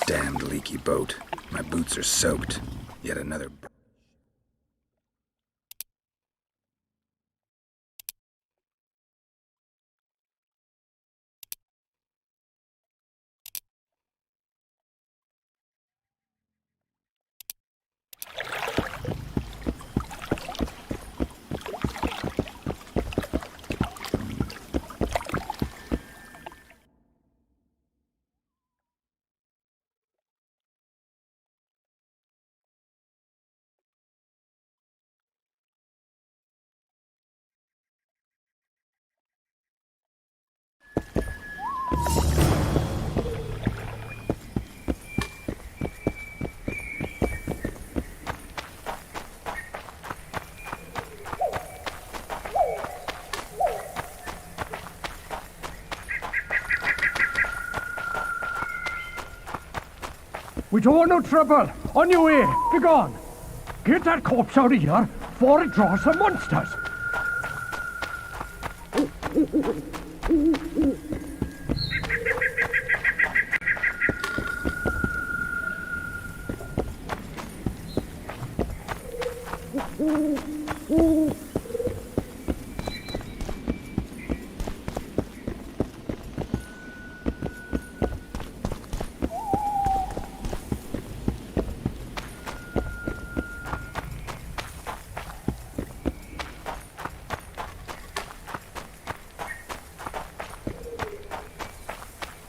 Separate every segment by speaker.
Speaker 1: Damned leaky boat. My boots are soaked. Yet another...
Speaker 2: We don't want no trouble. On your way. Be gone. Get that corpse out of here before it draws the monsters.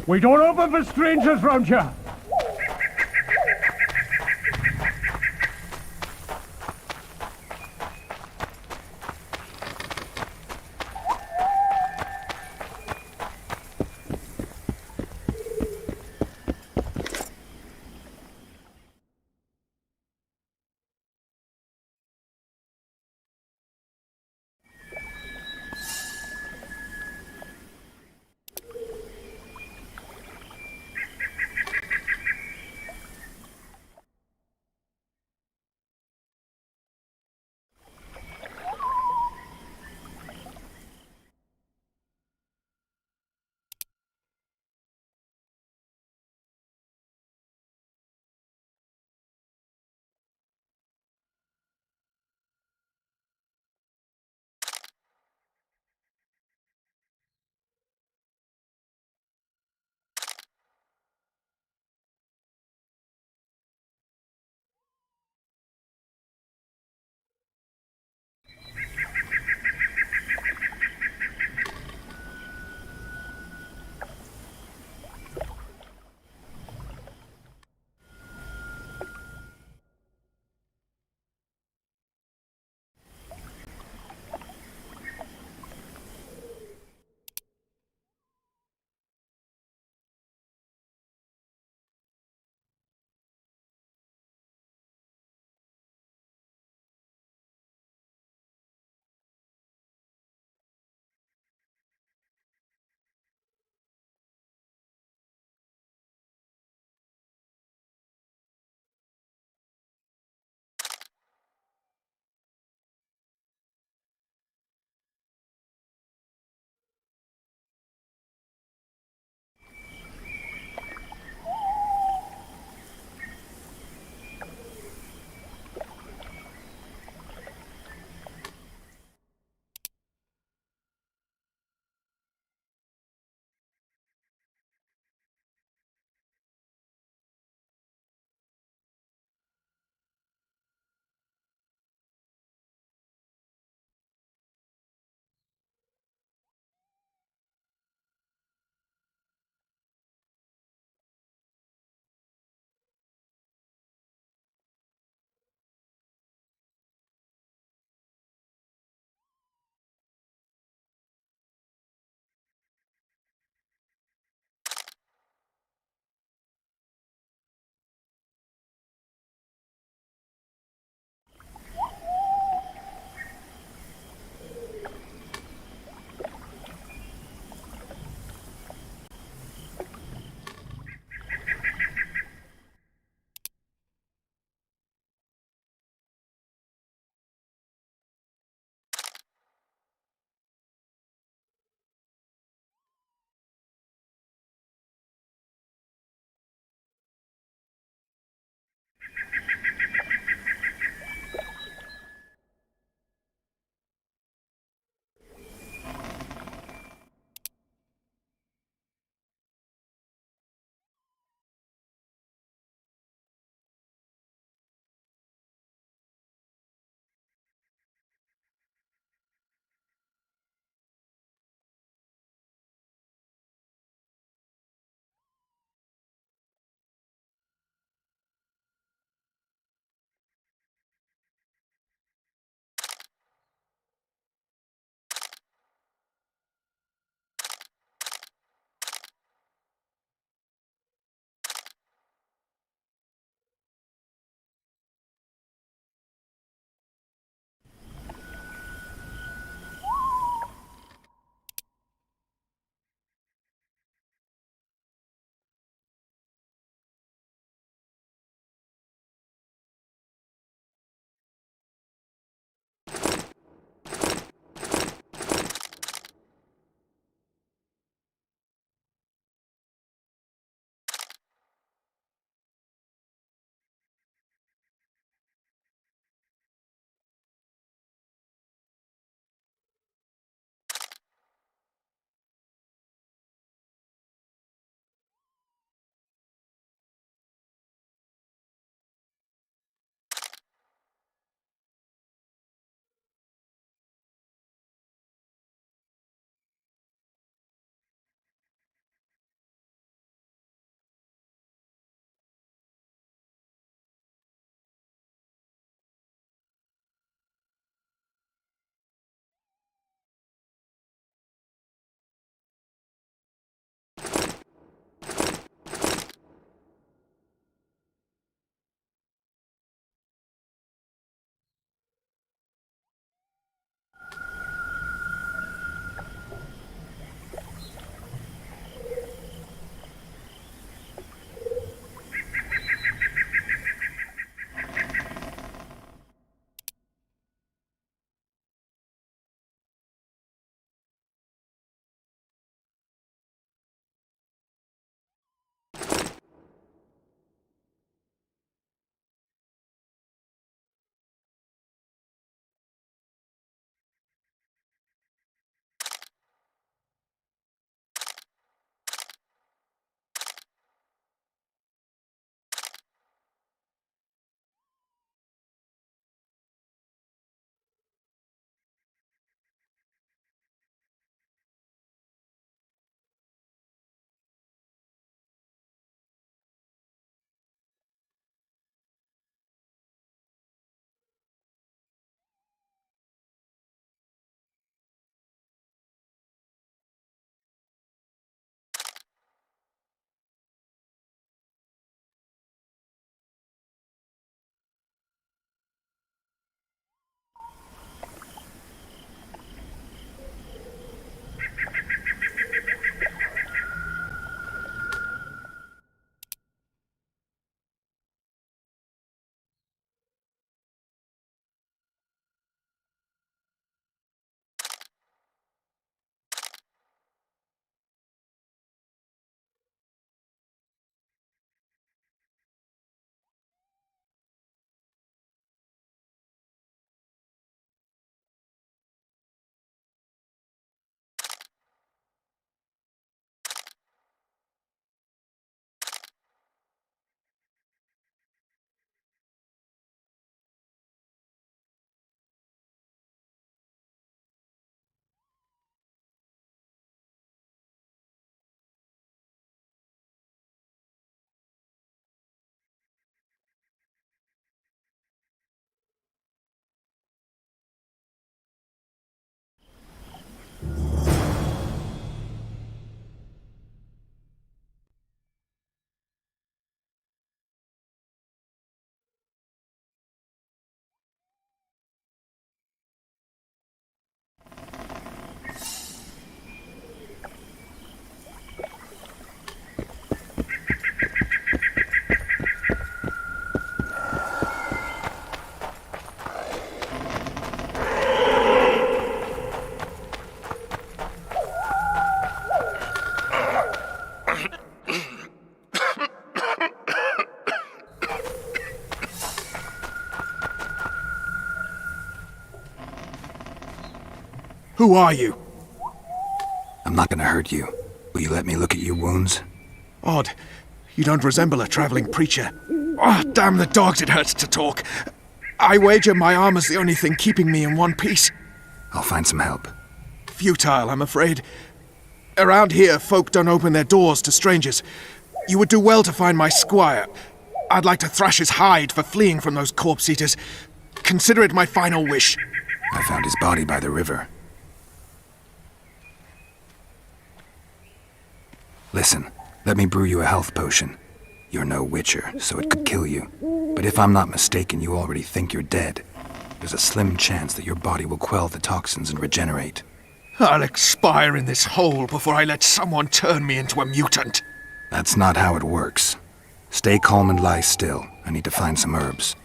Speaker 2: We don't open for strangers round here.
Speaker 3: Who are you?
Speaker 1: I'm not gonna hurt you. Will you let me look at your wounds?
Speaker 3: Odd. You don't resemble a traveling preacher. Oh, damn the dogs, it hurts to talk. I wager my armor's the only thing keeping me in one piece.
Speaker 1: I'll find some help.
Speaker 3: Futile, I'm afraid. Around here, folk don't open their doors to strangers. You would do well to find my squire. I'd like to thrash his hide for fleeing from those corpse-eaters. Consider it my final wish.
Speaker 1: I found his body by the river. Listen, let me brew you a health potion. You're no witcher, so it could kill you. But if I'm not mistaken, you already think you're dead. There's a slim chance that your body will quell the toxins and regenerate.
Speaker 3: I'll expire in this hole before I let someone turn me into a mutant.
Speaker 1: That's not how it works. Stay calm and lie still. I need to find some herbs.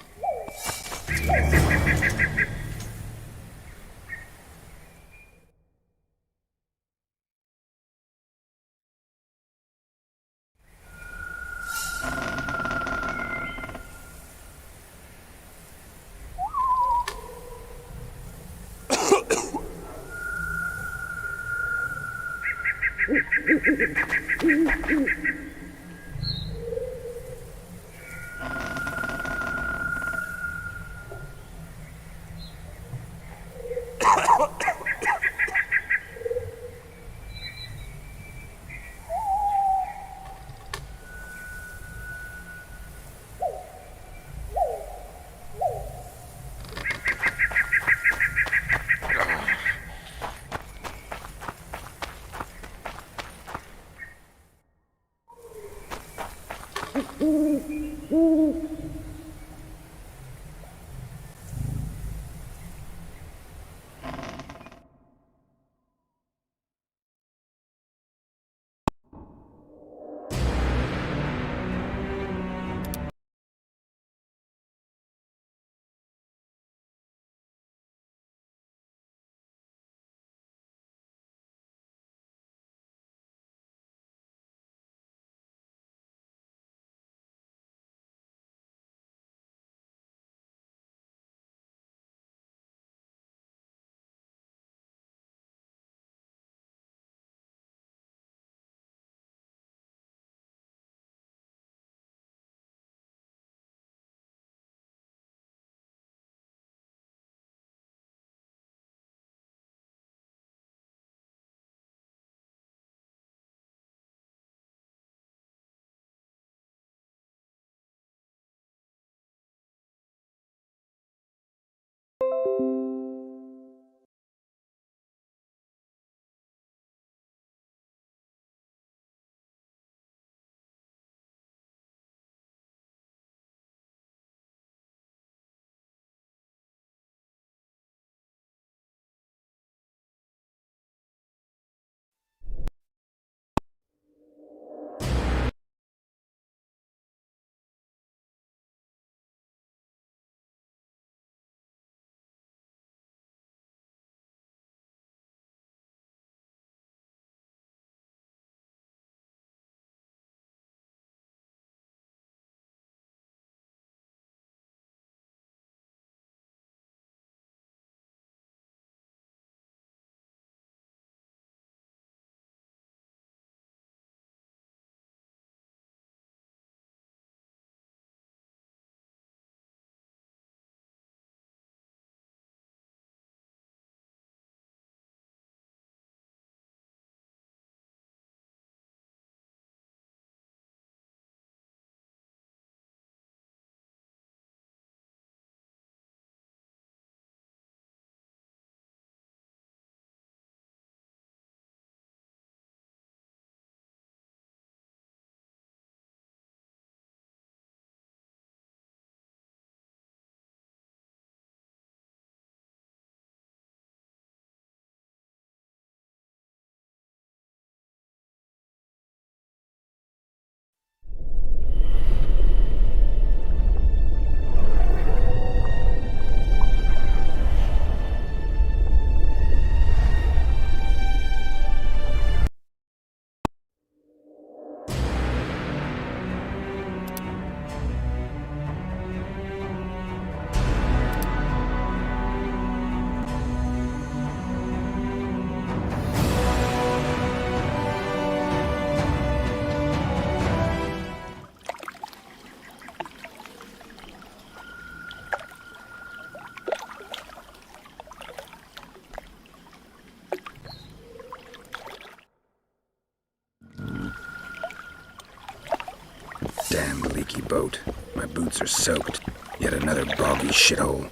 Speaker 1: Damn leaky boat. My boots are soaked. Yet another boggy shithole.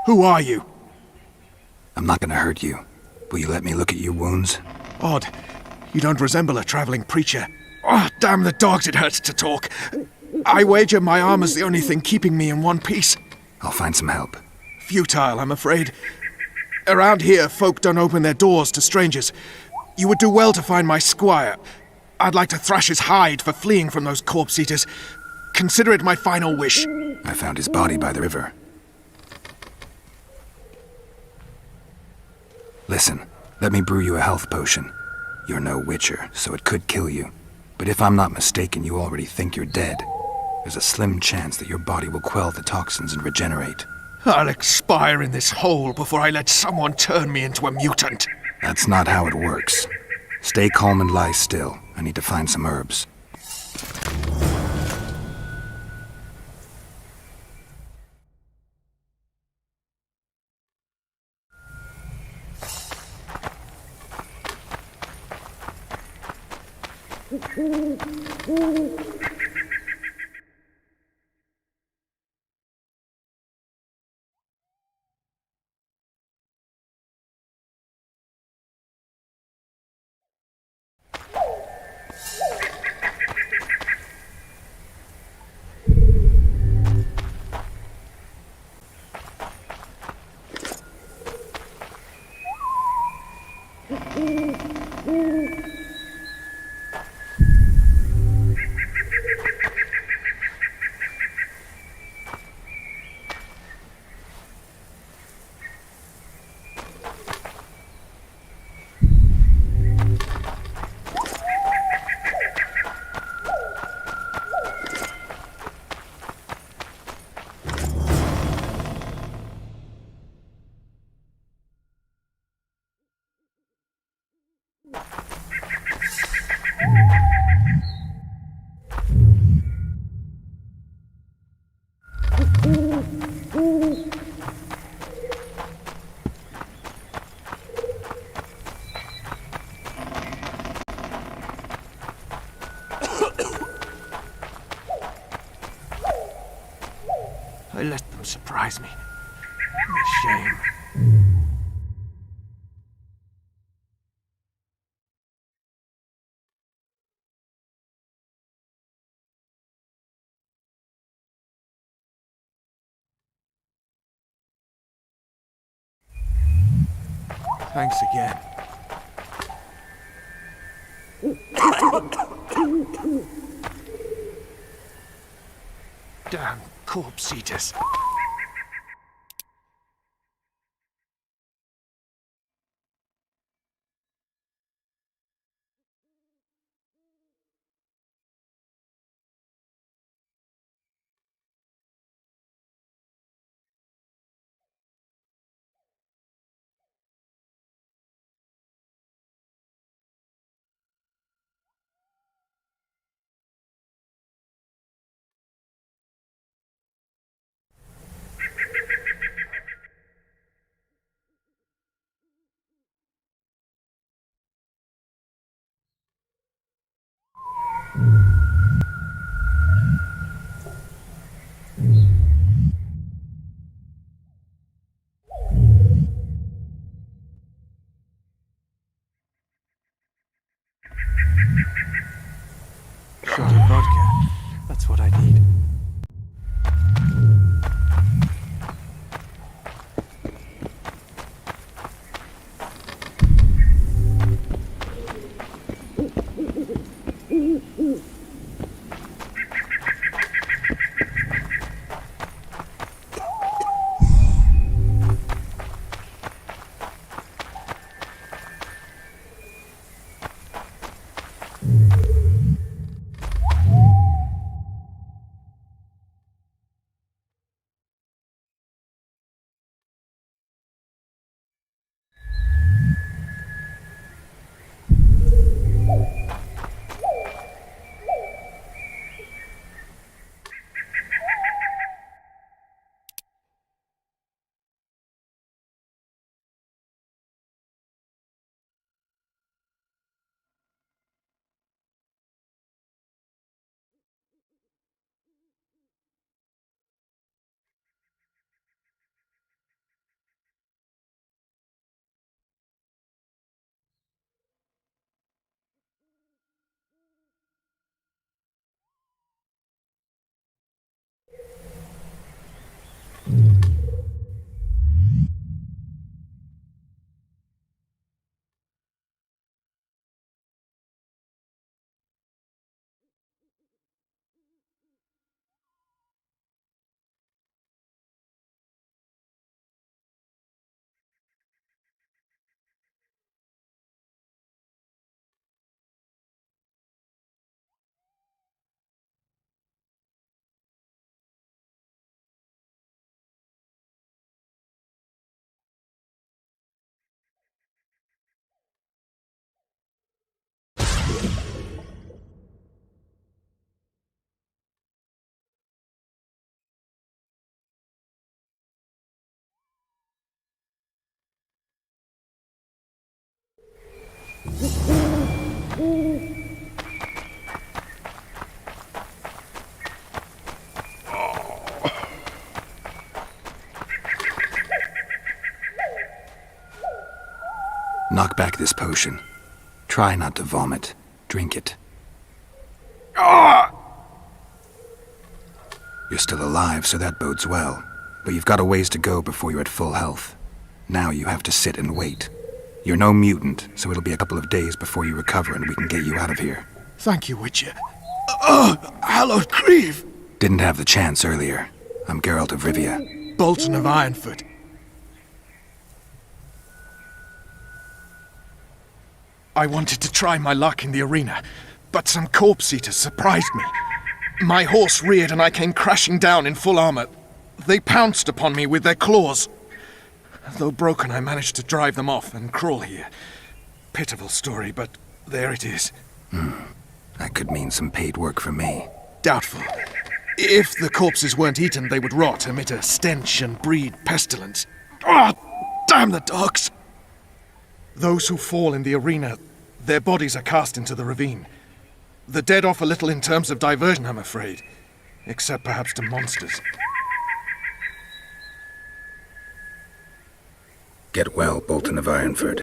Speaker 3: Who are you?
Speaker 1: I'm not gonna hurt you. Will you let me look at your wounds?
Speaker 3: Odd. You don't resemble a traveling preacher. Oh, damn the dogs, it hurts to talk. I wager my armor's the only thing keeping me in one piece.
Speaker 1: I'll find some help.
Speaker 3: Futile, I'm afraid. Around here, folk don't open their doors to strangers. You would do well to find my squire. I'd like to thrash his hide for fleeing from those corpse-eaters. Consider it my final wish.
Speaker 1: I found his body by the river. Listen, let me brew you a health potion. You're no witcher, so it could kill you. But if I'm not mistaken, you already think you're dead. There's a slim chance that your body will quell the toxins and regenerate.
Speaker 3: I'll expire in this hole before I let someone turn me into a mutant.
Speaker 1: That's not how it works. Stay calm and lie still. I need to find some herbs.
Speaker 3: I let them surprise me. A shame. Thanks again. Damn corpse eaters.
Speaker 4: Shot of vodka. That's what I need.
Speaker 1: Knock back this potion. Try not to vomit. Drink it. You're still alive, so that bodes well. But you've got a ways to go before you're at full health. Now you have to sit and wait. You're no mutant, so it'll be a couple of days before you recover and we can get you out of here.
Speaker 3: Thank you, Witcher. Oh, hallowed grief!
Speaker 1: Didn't have the chance earlier. I'm Geralt of Rivia.
Speaker 3: Bolton of Ironfoot. I wanted to try my luck in the arena, but some corpse eaters surprised me. My horse reared and I came crashing down in full armor. They pounced upon me with their claws. Though broken, I managed to drive them off and crawl here. Pitiful story, but there it is.
Speaker 1: That could mean some paid work for me.
Speaker 3: Doubtful. If the corpses weren't eaten, they would rot, emit a stench and breed pestilence. Ah, damn the dogs! Those who fall in the arena, their bodies are cast into the ravine. The dead offer little in terms of diversion, I'm afraid. Except perhaps to monsters.
Speaker 1: Get well, Bolton of Ironford,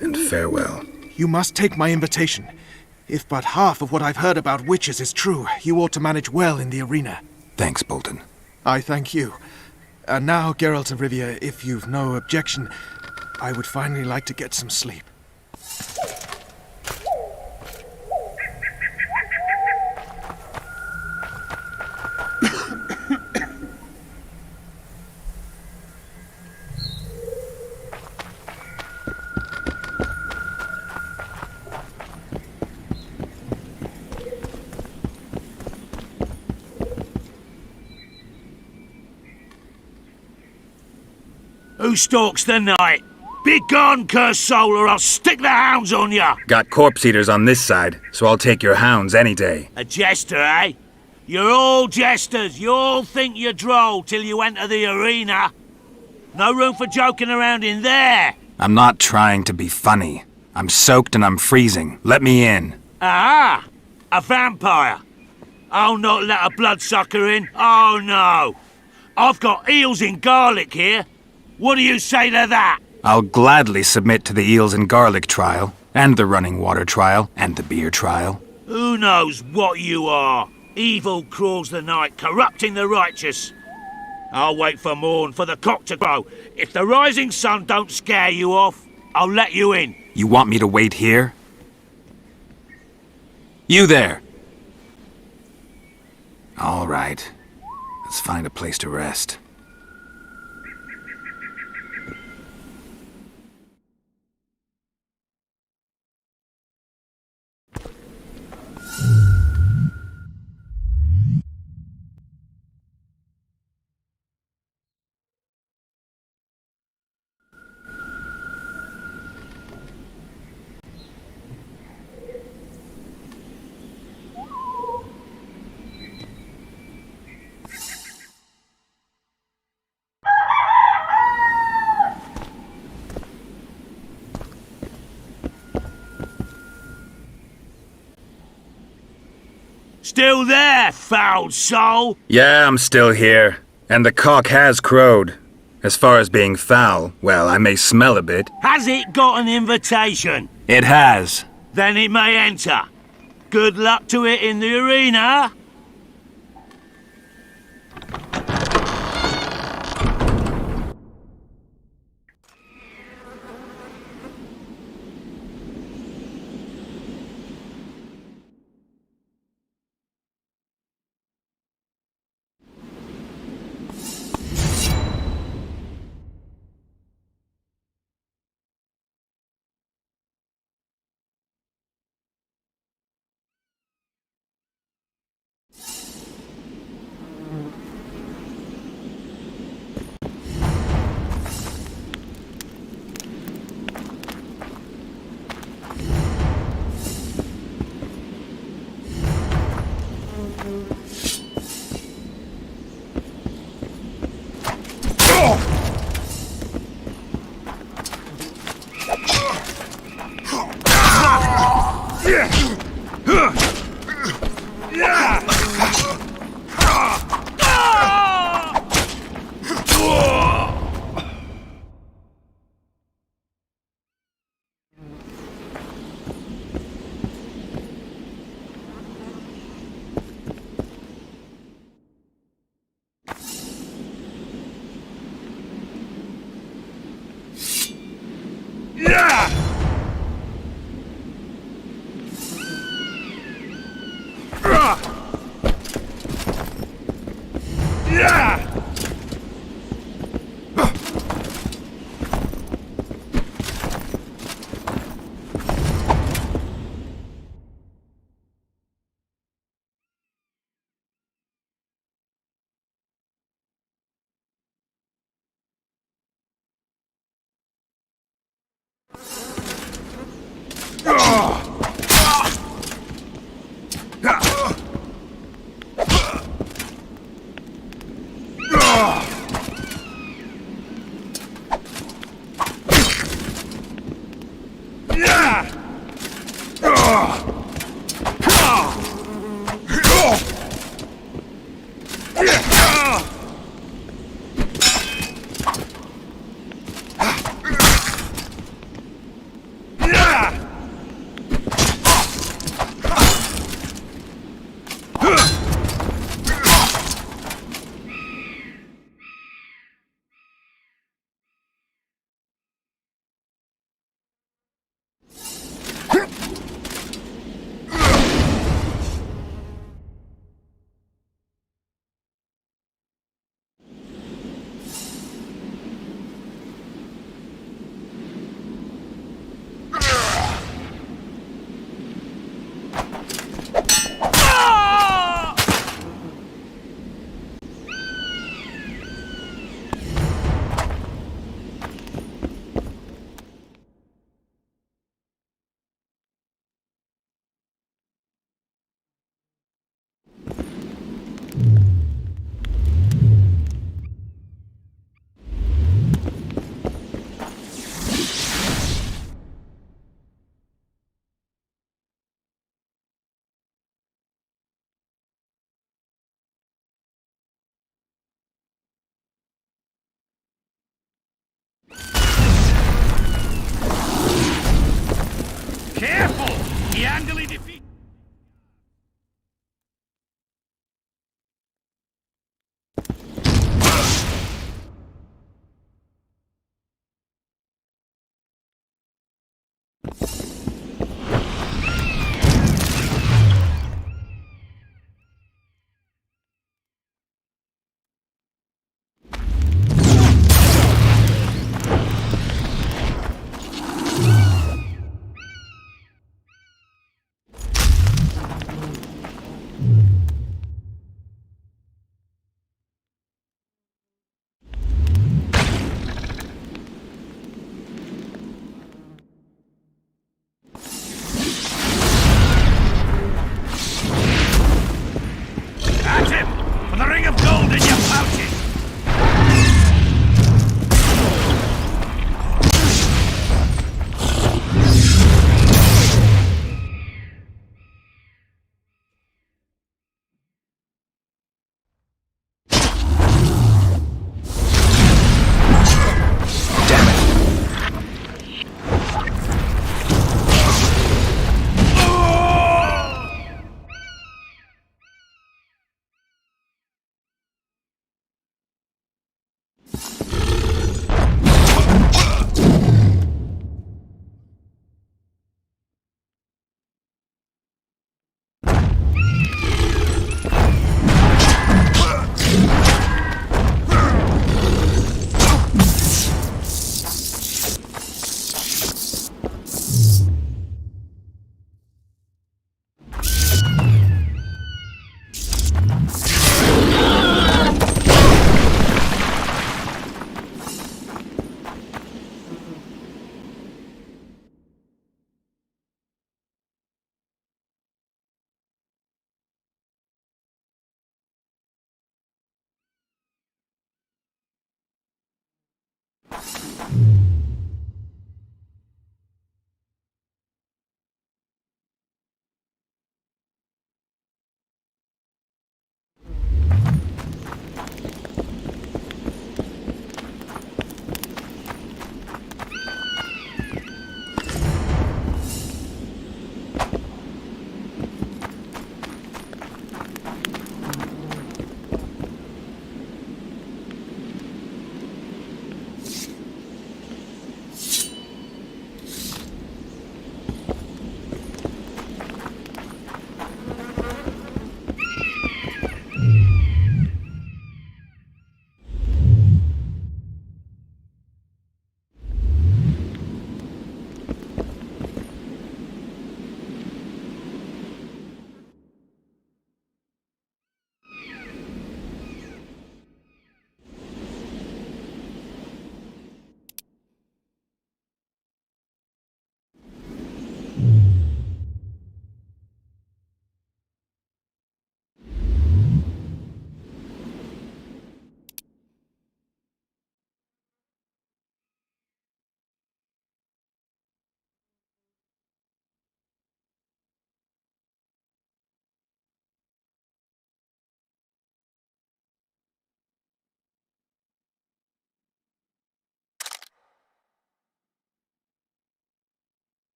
Speaker 1: and farewell.
Speaker 3: You must take my invitation. If but half of what I've heard about witches is true, you ought to manage well in the arena.
Speaker 1: Thanks, Bolton.
Speaker 3: I thank you. And now, Geralt of Rivia, if you've no objection, I would finally like to get some sleep.
Speaker 5: Who stalks the night? Be gone, cursed soul, or I'll stick the hounds on ya!
Speaker 1: Got corpse eaters on this side, so I'll take your hounds any day.
Speaker 5: A jester, eh? You're all jesters. You all think you're droll till you enter the arena. No room for joking around in there.
Speaker 1: I'm not trying to be funny. I'm soaked and I'm freezing. Let me in.
Speaker 5: Ah, a vampire. I'll not let a bloodsucker in. Oh, no. I've got eels in garlic here. What do you say to that?
Speaker 1: I'll gladly submit to the eels and garlic trial, and the running water trial, and the beer trial.
Speaker 5: Who knows what you are? Evil crawls the night, corrupting the righteous. I'll wait for morn, for the cock to crow. If the rising sun don't scare you off, I'll let you in.
Speaker 1: You want me to wait here? You there! All right. Let's find a place to rest.
Speaker 5: Still there, foul soul?
Speaker 1: Yeah, I'm still here. And the cock has crowed. As far as being foul, well, I may smell a bit.
Speaker 5: Has it got an invitation?
Speaker 1: It has.
Speaker 5: Then it may enter. Good luck to it in the arena.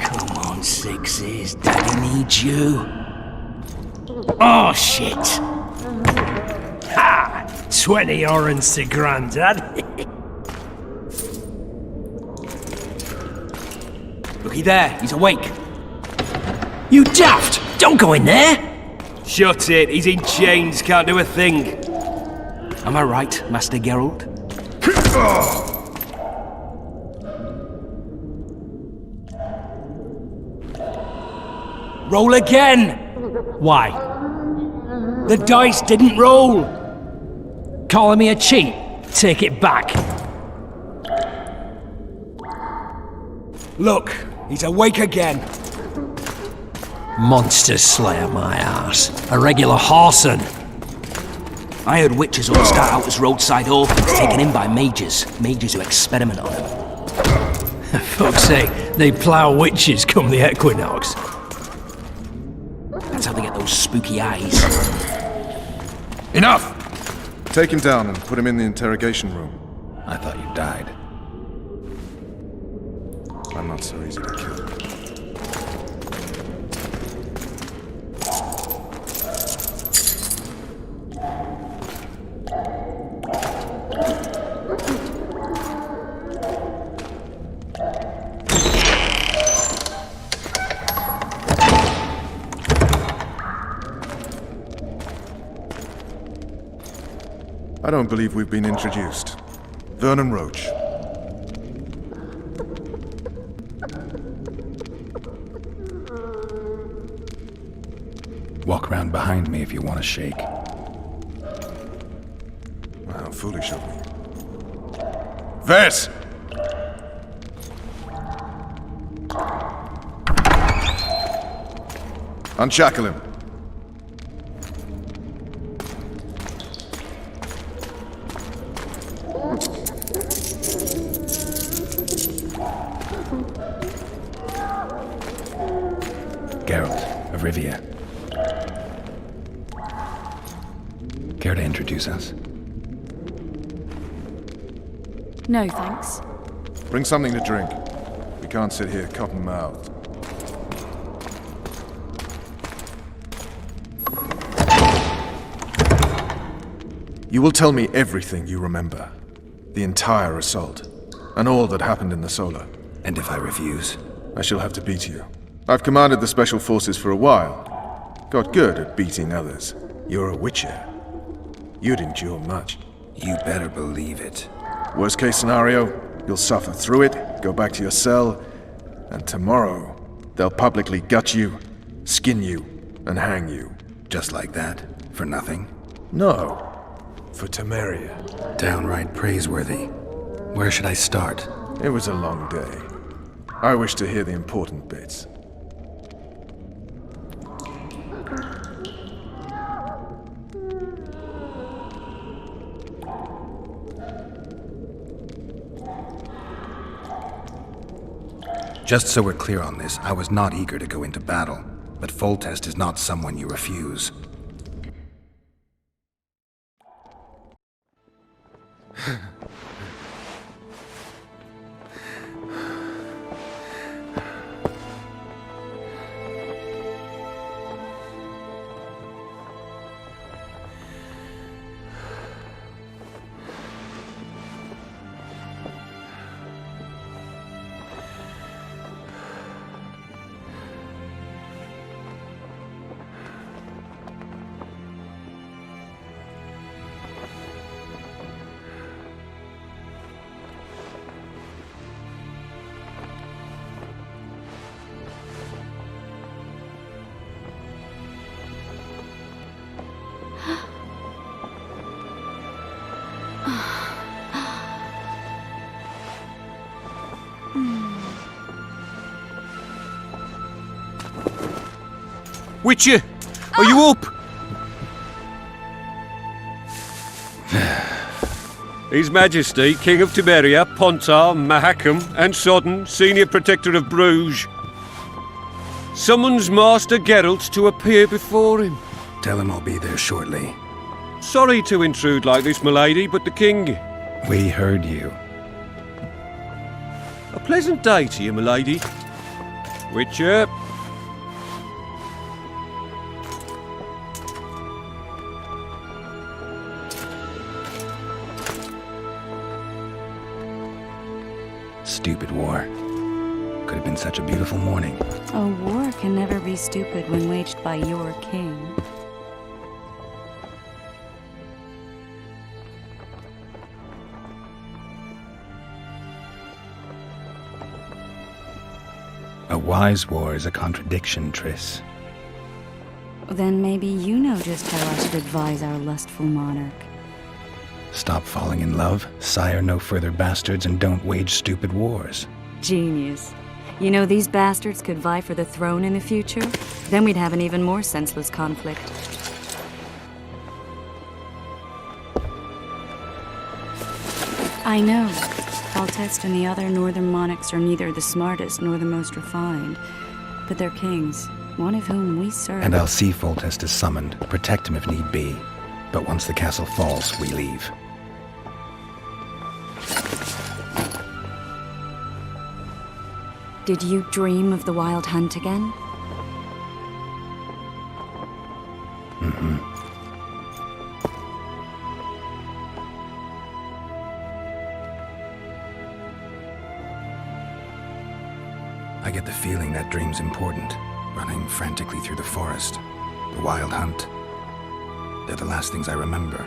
Speaker 6: Come on, Sixes. Daddy needs you. Oh, shit. Ha! 20 orange to Grandad. Looky there, he's awake. You daft! Don't go in there! Shut it, he's in chains, can't do a thing. Am I right, Master Geralt? Roll again! Why? The dice didn't roll! Calling me a cheat? Take it back. Look, he's awake again. Monster Slayer, my ass. A regular horson. I heard witches all start out as roadside orphans taken in by mages. Mages who experiment on them. Fuck's sake, they plough witches come the equinox. That's how they get those spooky eyes.
Speaker 3: Enough!
Speaker 4: Take him down and put him in the interrogation room.
Speaker 1: I thought you died.
Speaker 4: I'm not so easy to kill. I don't believe we've been introduced. Vernon Roach.
Speaker 1: Walk around behind me if you want to shake.
Speaker 4: How foolish of me.
Speaker 3: Ves!
Speaker 4: Unshackle him.
Speaker 1: Geralt of Rivia. Care to introduce us?
Speaker 7: No, thanks.
Speaker 4: Bring something to drink. We can't sit here cotton-mouthed. You will tell me everything you remember. The entire assault. And all that happened in the Solar.
Speaker 1: And if I refuse?
Speaker 4: I shall have to beat you. I've commanded the Special Forces for a while. Got good at beating others. You're a witcher. You'd endure much.
Speaker 1: You better believe it.
Speaker 4: Worst case scenario, you'll suffer through it, go back to your cell, and tomorrow, they'll publicly gut you, skin you, and hang you.
Speaker 1: Just like that? For nothing?
Speaker 4: No. For Temeria.
Speaker 1: Downright praiseworthy. Where should I start?
Speaker 4: It was a long day. I wish to hear the important bits.
Speaker 1: Just so we're clear on this, I was not eager to go into battle, but Foltest is not someone you refuse.
Speaker 8: Witcher, are you up? His Majesty, King of Temeria, Pontar, Mahakam, and Sodden, Senior Protector of Bruges, summons Master Geralt to appear before him.
Speaker 1: Tell him I'll be there shortly.
Speaker 8: Sorry to intrude like this, milady, but the king...
Speaker 1: We heard you.
Speaker 8: A pleasant day to you, milady. Witcher.
Speaker 1: Stupid war. Could have been such a beautiful morning.
Speaker 7: A war can never be stupid when waged by your king.
Speaker 1: A wise war is a contradiction, Triss.
Speaker 7: Then maybe you know just how I should advise our lustful monarch.
Speaker 1: Stop falling in love, sire no further bastards, and don't wage stupid wars.
Speaker 7: Genius. You know, these bastards could vie for the throne in the future? Then we'd have an even more senseless conflict. I know. Foltest and the other northern monarchs are neither the smartest nor the most refined, but they're kings, one of whom we serve.
Speaker 1: And I'll see Foltest is summoned, protect him if need be. But once the castle falls, we leave.
Speaker 7: Did you dream of the Wild Hunt again?
Speaker 1: Mm-hmm. I get the feeling that dream's important. Running frantically through the forest. The Wild Hunt. They're the last things I remember.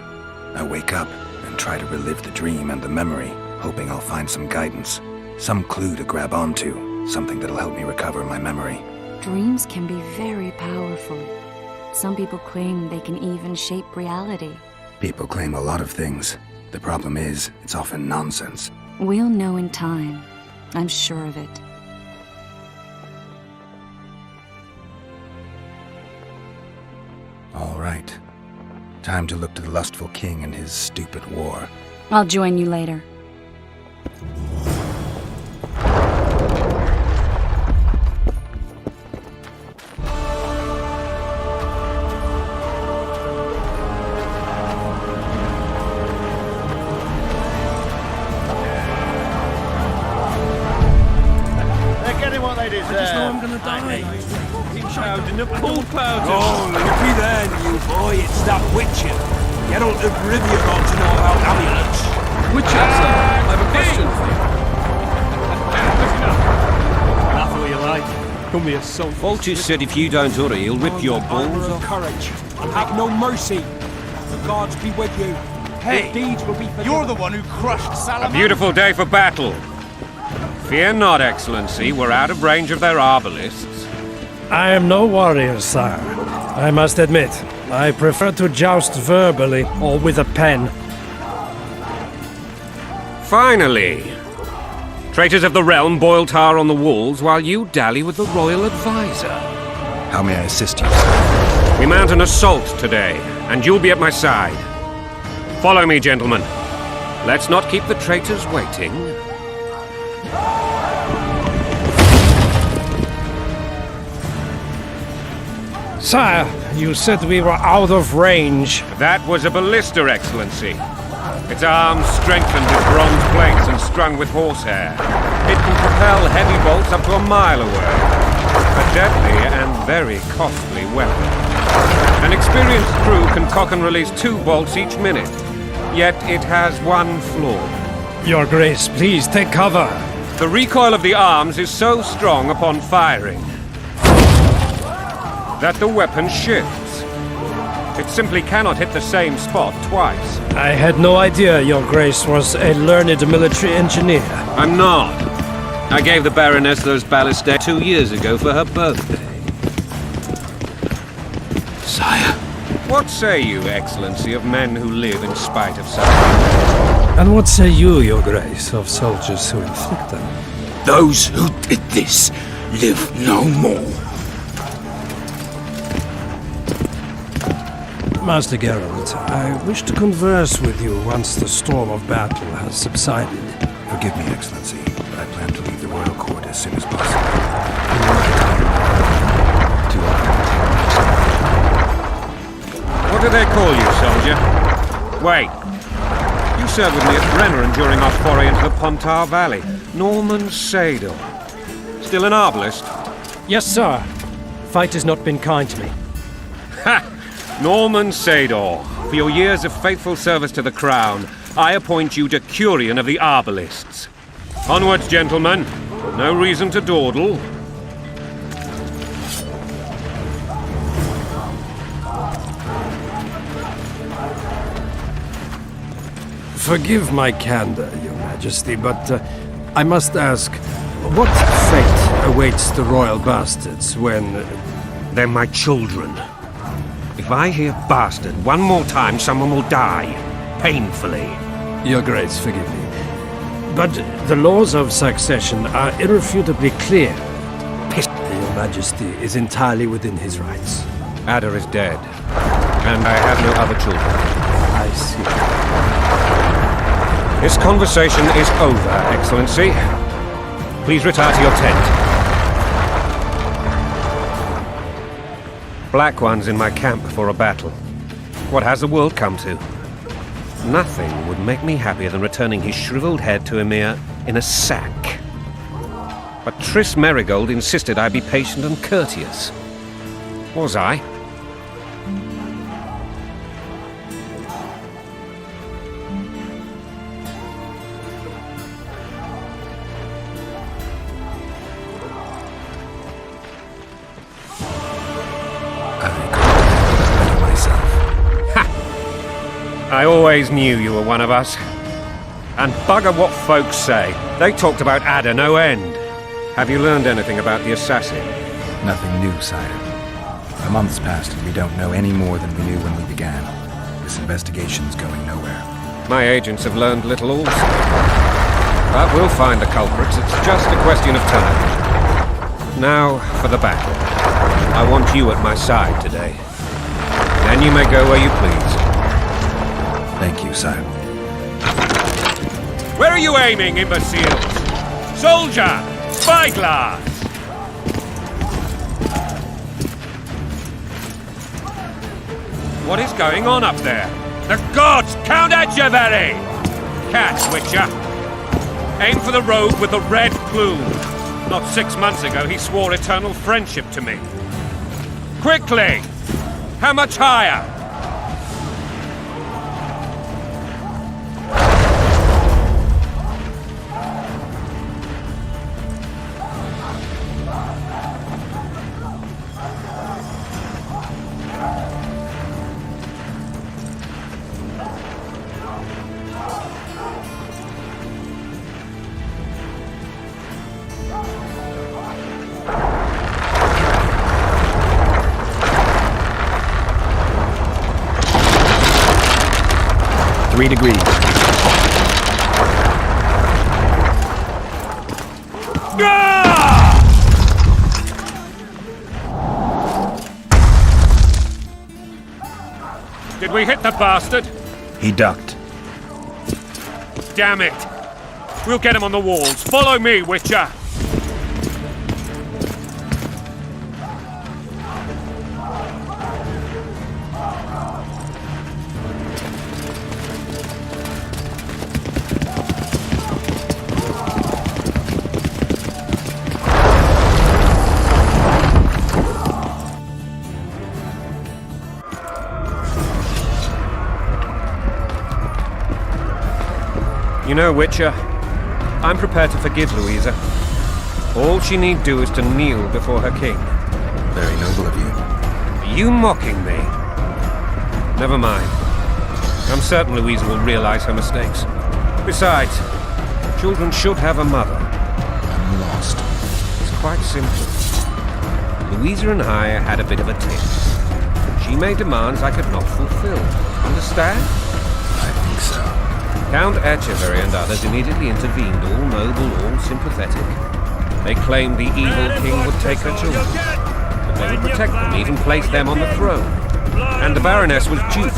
Speaker 1: I wake up and try to relive the dream and the memory, hoping I'll find some guidance. Some clue to grab onto. Something that'll help me recover my memory.
Speaker 7: Dreams can be very powerful. Some people claim they can even shape reality.
Speaker 1: People claim a lot of things. The problem is, it's often nonsense.
Speaker 7: We'll know in time. I'm sure of it.
Speaker 1: All right. Time to look to the lustful king and his stupid war.
Speaker 7: I'll join you later.
Speaker 5: They're getting what they deserve.
Speaker 6: I just know I'm gonna die.
Speaker 8: Cloud in the pool cloud.
Speaker 6: Oh, looky then, you boy, it's that Witcher. Geralt of Rivia ought to know about amulets.
Speaker 8: Witcher, sir. I have a question for you.
Speaker 2: Laugh what you like. Come here, son.
Speaker 8: Foltest said if you don't hurry, he'll rip your balls off.
Speaker 6: Courage. Have no mercy. The gods be with you.
Speaker 5: Hey,
Speaker 6: your deeds will be forgiven.
Speaker 5: You're the one who crushed
Speaker 8: A
Speaker 5: Salaman.
Speaker 8: beautiful day for battle. Fear not, Excellency. We're out of range of their arbalists.
Speaker 2: I am no warrior, sire. I must admit, I prefer to joust verbally or with a pen.
Speaker 8: Finally! Traitors of the realm boil tar on the walls while you dally with the royal advisor.
Speaker 1: How may I assist you?
Speaker 8: We mount an assault today, and you'll be at my side. Follow me, gentlemen. Let's not keep the traitors waiting.
Speaker 2: Sire, you said we were out of range.
Speaker 8: That was a ballista, Excellency. Its arms strengthened with bronze plates and strung with horsehair. It can propel heavy bolts up to a mile away. A deadly and very costly weapon. An experienced crew can cock and release 2 bolts each minute. Yet it has one flaw.
Speaker 2: Your Grace, please take cover.
Speaker 8: The recoil of the arms is so strong upon firing that the weapon shifts. It simply cannot hit the same spot twice.
Speaker 2: I had no idea Your Grace was a learned military engineer.
Speaker 8: I'm not. I gave the Baroness those ballistae 2 years ago for her birthday.
Speaker 6: Sire.
Speaker 8: What say you, Excellency, of men who live in spite of such?
Speaker 2: And what say you, Your Grace, of soldiers who inflict them?
Speaker 6: Those who did this live no more.
Speaker 2: Master Geralt, I wish to converse with you once the storm of battle has subsided.
Speaker 1: Forgive me, Excellency, but I plan to leave the royal court as soon as possible. Too often.
Speaker 8: What do they call you, soldier? Wait. You served with me at Brenner during our foray into the Pontar Valley. Norman Sador. Still an arbalist?
Speaker 2: Yes, sir. Fate has not been kind to me.
Speaker 8: Ha! Norman Sador. For your years of faithful service to the Crown, I appoint you Decurion of the Arbalists. Onwards, gentlemen. No reason to dawdle.
Speaker 2: Forgive my candor, Your Majesty, but I must ask, what fate awaits the royal bastards when...
Speaker 8: They're my children. If I hear bastard one more time, someone will die. Painfully.
Speaker 2: Your Grace, forgive me. But the laws of succession are irrefutably clear. Your Majesty is entirely within his rights.
Speaker 8: Ada is dead. And I have no other children.
Speaker 2: I see.
Speaker 8: This conversation is over, Excellency. Please retire to your tent. Black One's in my camp before a battle. What has the world come to? Nothing would make me happier than returning his shriveled head to Emir in a sack. But Triss Merigold insisted I be patient and courteous. Was I? I always knew you were one of us. And bugger what folks say. They talked about Ada no end. Have you learned anything about the assassin?
Speaker 1: Nothing new, sire. A month's passed and we don't know any more than we knew when we began. This investigation's going nowhere.
Speaker 8: My agents have learned little also. But we'll find the culprits. It's just a question of time. Now for the battle. I want you at my side today. Then you may go where you please.
Speaker 1: Thank you, sire.
Speaker 8: Where are you aiming, imbeciles? Soldier! Spyglass! What is going on up there? The gods! Count Edgevery! Catch, Witcher! Aim for the rogue with the red plume. Not 6 months ago, he swore eternal friendship to me. Quickly! How much higher?
Speaker 1: Three degrees.
Speaker 8: Did we hit the bastard?
Speaker 1: He ducked.
Speaker 8: Damn it! We'll get him on the walls. Follow me, Witcher! You know, Witcher, I'm prepared to forgive Louisa. All she need do is to kneel before her king.
Speaker 1: Very noble of you.
Speaker 8: Are you mocking me? Never mind. I'm certain Louisa will realize her mistakes. Besides, children should have a mother.
Speaker 1: I'm lost.
Speaker 8: It's quite simple. Louisa and I had a bit of a tiff. She made demands I could not fulfill. Understand?
Speaker 1: I think so.
Speaker 8: Count Etcheverry and others immediately intervened, all noble, all sympathetic. They claimed the evil king would take her children, but they would protect them, even place them on the throne. And the Baroness was duped,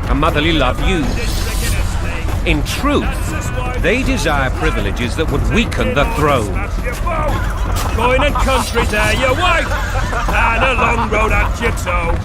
Speaker 8: her motherly love used. In truth, they desire privileges that would weaken the throne.
Speaker 5: Going in country there, your wife! And a long road at your toe.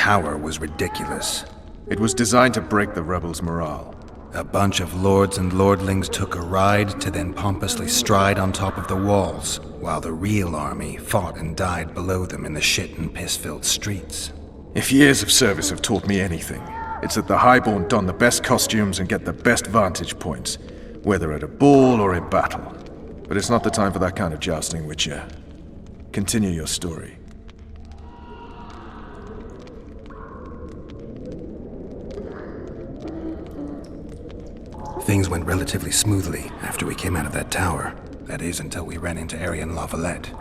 Speaker 1: tower was ridiculous.
Speaker 4: It was designed to break the rebels' morale.
Speaker 1: A bunch of lords and lordlings took a ride to then pompously stride on top of the walls, while the real army fought and died below them in the shit and piss-filled streets.
Speaker 4: If years of service have taught me anything, it's that the Highborn don the best costumes and get the best vantage points, whether at a ball or in battle. But it's not the time for that kind of jousting, Witcher. Continue your story.
Speaker 1: Things went relatively smoothly after we came out of that tower. That is, until we ran into Aryan Lavalette.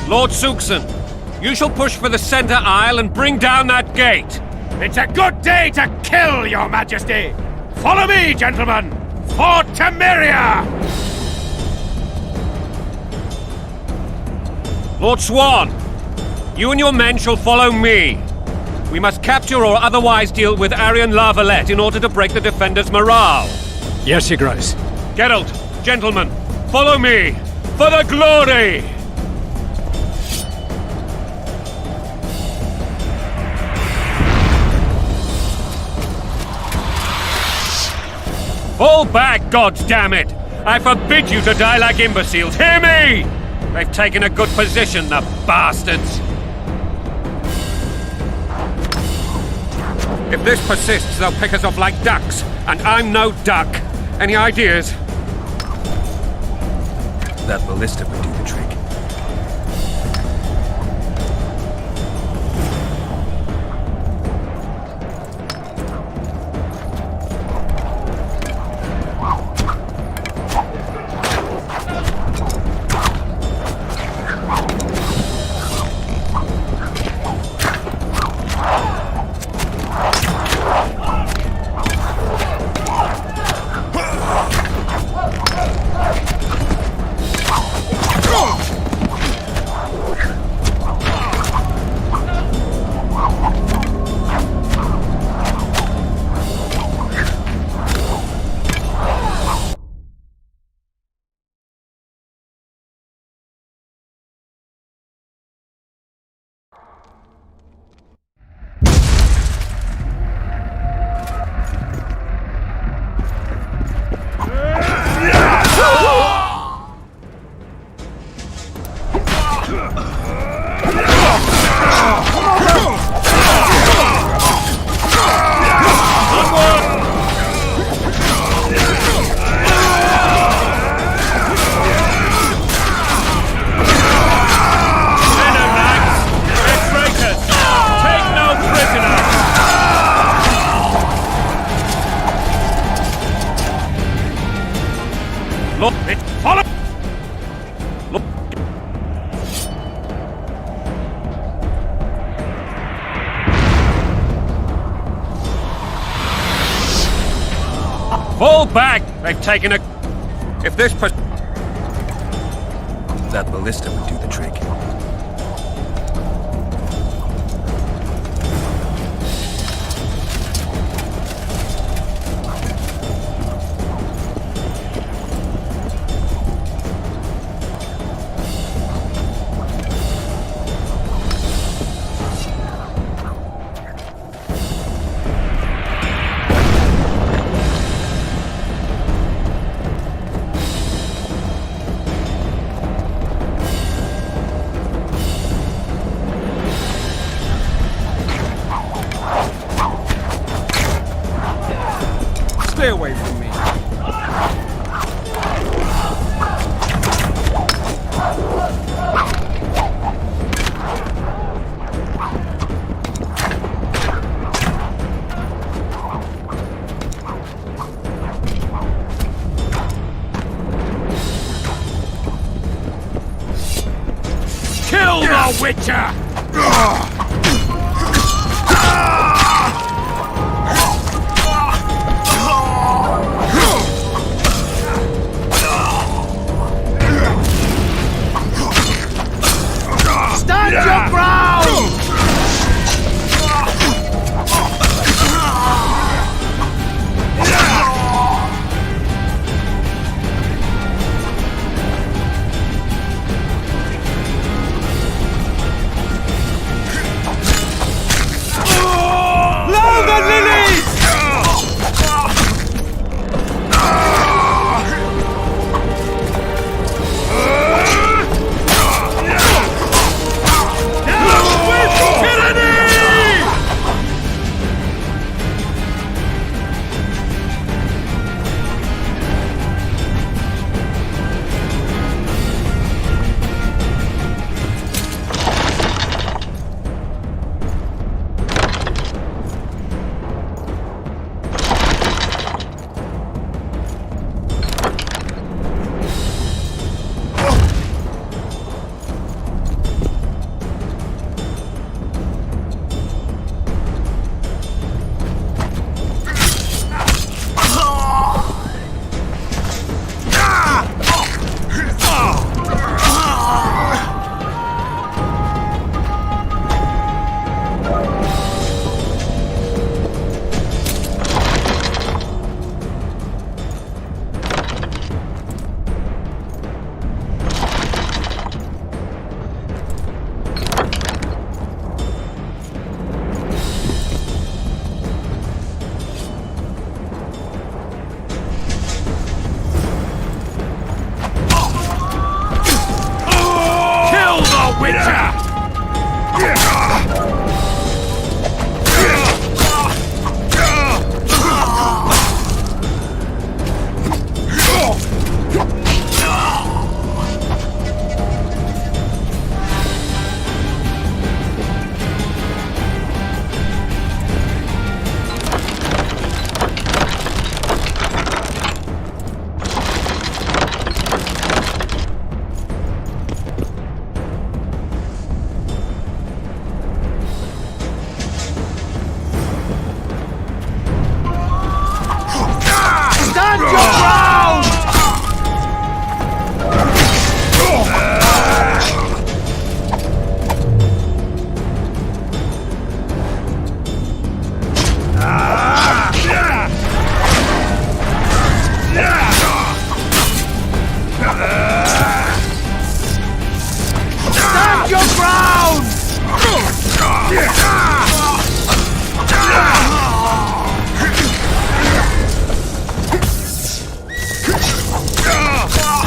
Speaker 8: Lord Suxon, you shall push for the center aisle and bring down that gate.
Speaker 5: It's a good day to kill, your majesty! Follow me, gentlemen! For Temeria!
Speaker 8: Lord Swan, you and your men shall follow me. We must capture or otherwise deal with Aryan Lavalette in order to break the defenders' morale.
Speaker 2: Yes, Your Grace.
Speaker 8: Geralt, gentlemen, follow me! For the glory! Fall back, goddammit! I forbid you to die like imbeciles. Hear me! They've taken a good position, the bastards! If this persists, they'll pick us off like ducks, and I'm no duck. Any ideas?
Speaker 1: That ballista would do the trick.
Speaker 8: Fall back! They've taken a... If this
Speaker 1: That ballista would do the trick.
Speaker 5: Kill the Witcher!
Speaker 3: Stand your ground! Blow the lilies!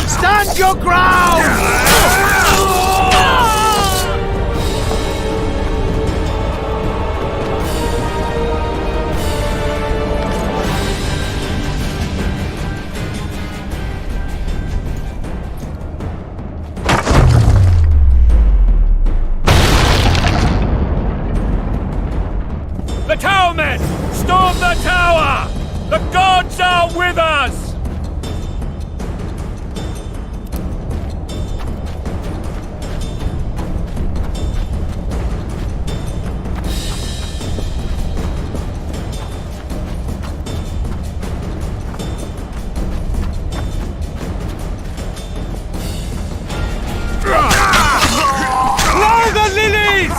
Speaker 3: Stand your ground!
Speaker 8: The towermen! Storm the tower! The gods are with us!
Speaker 3: Blow the lilies!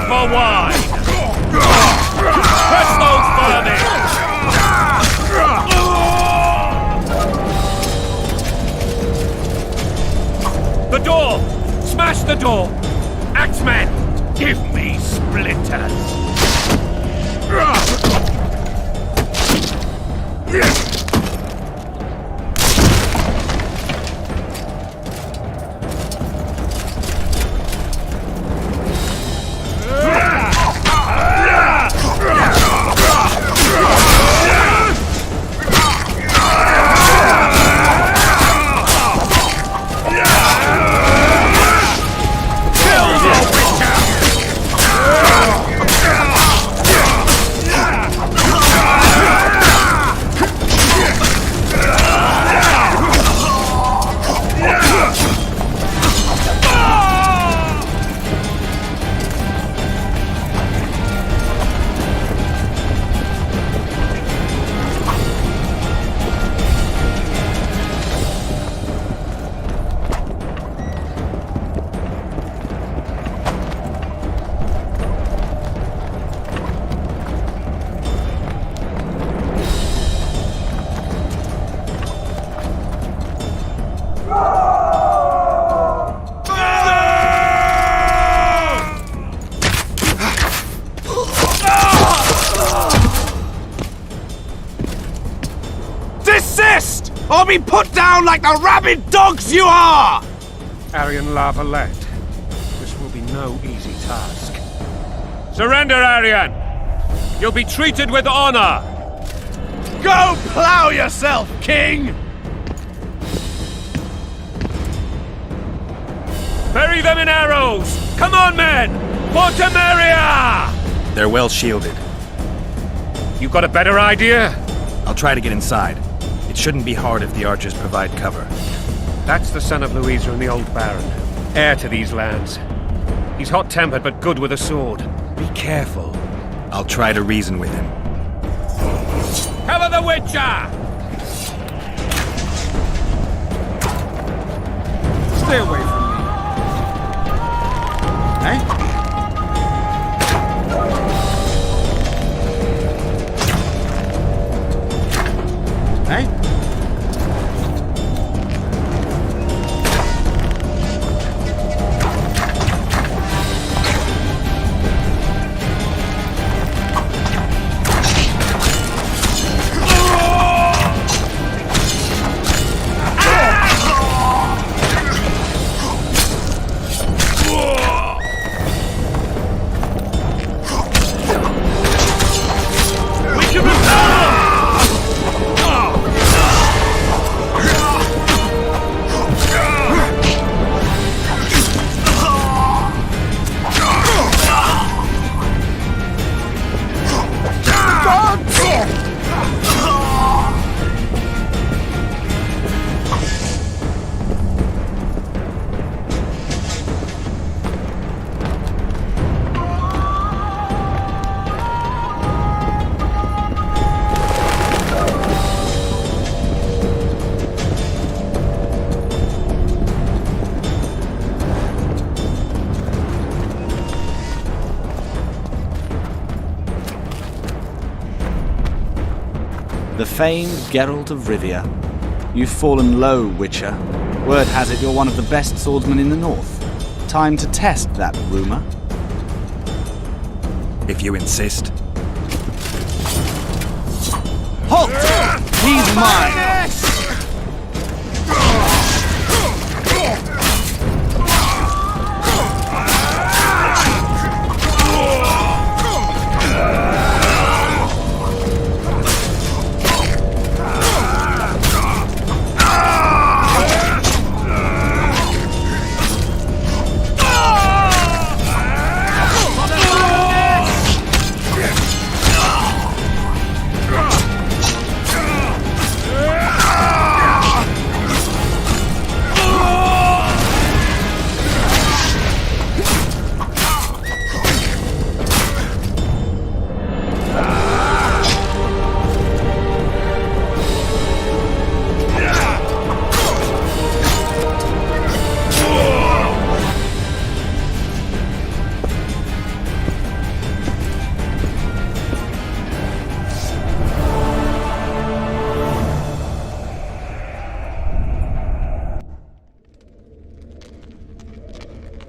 Speaker 8: for wine! Press those vermin! The door! Smash the door! Axemen, give me splinters!
Speaker 5: Desist! Or be put down like the rabid dogs you are!
Speaker 8: Aryan Lavalette, this will be no easy task. Surrender, Aryan! You'll be treated with honor!
Speaker 5: Go plow yourself, King!
Speaker 8: Bury them in arrows! Come on, men! For Temeria!
Speaker 9: They're well shielded.
Speaker 8: You got a better idea?
Speaker 9: I'll try to get inside. It shouldn't be hard if the archers provide cover.
Speaker 8: That's the son of Louisa and the old Baron, heir to these lands. He's hot-tempered but good with a sword. Be careful.
Speaker 9: I'll try to reason with him.
Speaker 8: Cover the Witcher!
Speaker 10: Stay away from me. Eh? Eh?
Speaker 11: The famed Geralt of Rivia. You've fallen low, Witcher. Word has it you're one of the best swordsmen in the north. Time to test that rumor.
Speaker 9: If you insist.
Speaker 11: Halt! He's mine!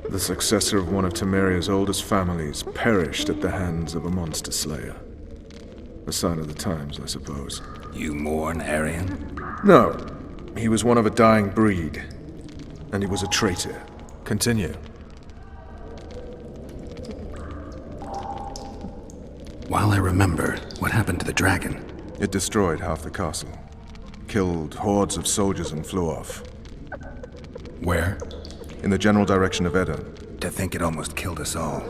Speaker 4: The successor of one of Temeria's oldest families perished at the hands of a monster slayer. A sign of the times, I suppose.
Speaker 1: You mourn Aryan?
Speaker 4: No. He was one of a dying breed. And he was a traitor. Continue.
Speaker 1: While I remember, what happened to the dragon?
Speaker 4: It destroyed half the castle. Killed hordes of soldiers and flew off.
Speaker 1: Where?
Speaker 4: In the general direction of Edda.
Speaker 1: To think it almost killed us all.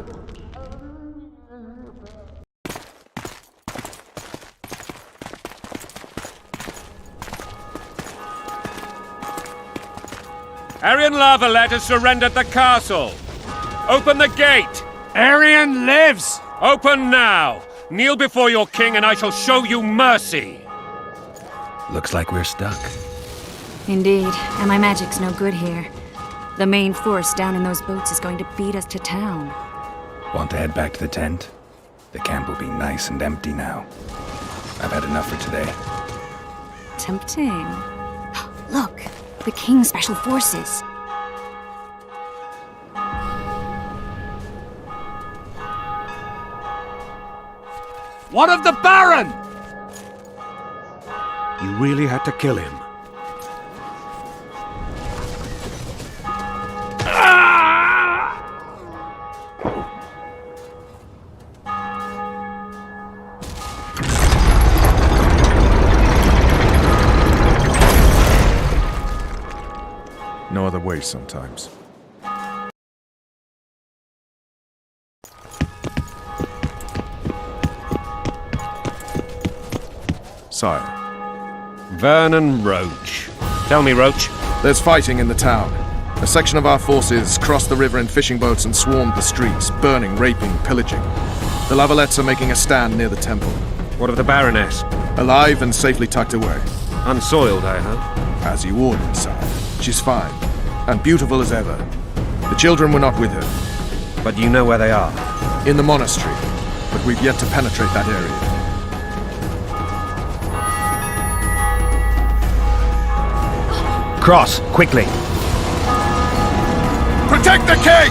Speaker 8: Aryan Lavalet has surrendered the castle. Open the gate.
Speaker 2: Aryan lives!
Speaker 8: Open now. Kneel before your king and I shall show you mercy.
Speaker 1: Looks like we're stuck.
Speaker 7: Indeed, and my magic's no good here. The main force down in those boats is going to beat us to town.
Speaker 1: Want to head back to the tent? The camp will be nice and empty now. I've had enough for today.
Speaker 7: Tempting. Look, the King's Special Forces.
Speaker 2: What of the Baron?
Speaker 10: You really had to kill him.
Speaker 4: No other way sometimes. Sire.
Speaker 8: Vernon Roach. Tell me, Roach.
Speaker 4: There's fighting in the town. A section of our forces crossed the river in fishing boats and swarmed the streets, burning, raping, pillaging. The Lavalets are making a stand near the temple.
Speaker 8: What of the Baroness?
Speaker 4: Alive and safely tucked away.
Speaker 8: Unsoiled, I hope.
Speaker 4: As you ordered, sire. She's fine. And beautiful as ever. The children were not with her.
Speaker 8: But you know where they are?
Speaker 4: In the monastery. But we've yet to penetrate that area.
Speaker 9: Cross, quickly.
Speaker 4: Protect the king!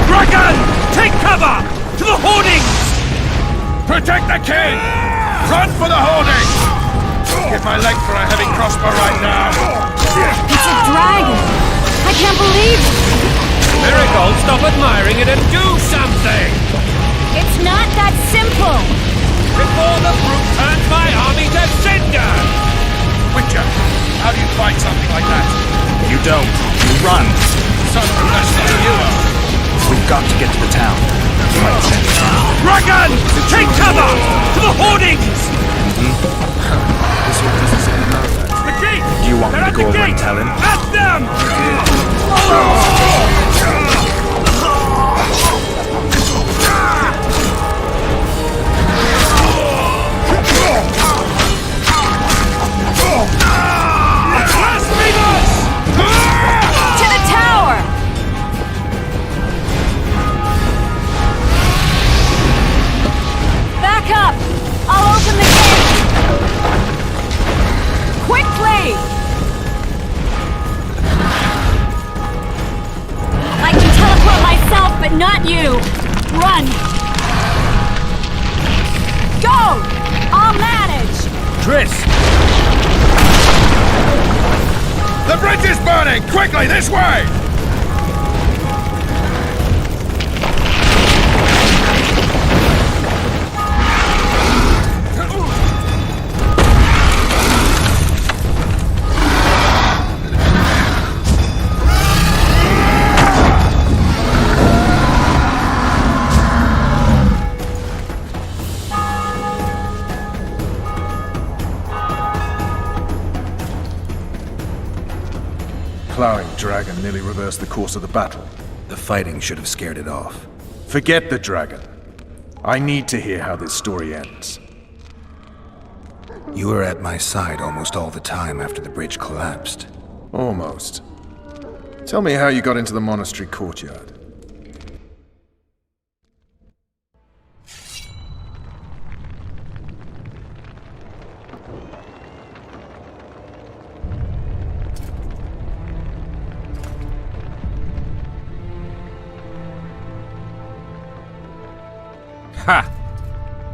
Speaker 5: Dragon! Take cover! To the hoardings!
Speaker 4: Protect the king! Run for the hoarding! Give my leg for a heavy crossbow right now!
Speaker 7: It's a dragon! I can't believe it!
Speaker 8: Marigold, stop admiring it and do something!
Speaker 7: It's not that simple!
Speaker 8: Before the brute turns my army to cinder!
Speaker 4: Witcher, how do you fight something like that?
Speaker 9: You don't. You run.
Speaker 4: Son of a wrestler you are!
Speaker 9: We've got to get to the town. Right,
Speaker 5: Dragon! Take cover! To the hoardings!
Speaker 4: This one doesn't seem to know that.
Speaker 5: The gate!
Speaker 9: Do you want me to go over and tell him?
Speaker 5: At them! Blasphemous!
Speaker 7: To the tower! Back up! I'll open the gate! Quickly! I can teleport myself, but not you! Run! Go! I'll manage!
Speaker 2: Triss!
Speaker 4: The bridge is burning! Quickly, this way! Plowing dragon nearly reversed the course of the battle.
Speaker 1: The fighting should have scared it off.
Speaker 4: Forget the dragon. I need to hear how this story ends.
Speaker 1: You were at my side almost all the time after the bridge collapsed.
Speaker 4: Almost. Tell me how you got into the monastery courtyard.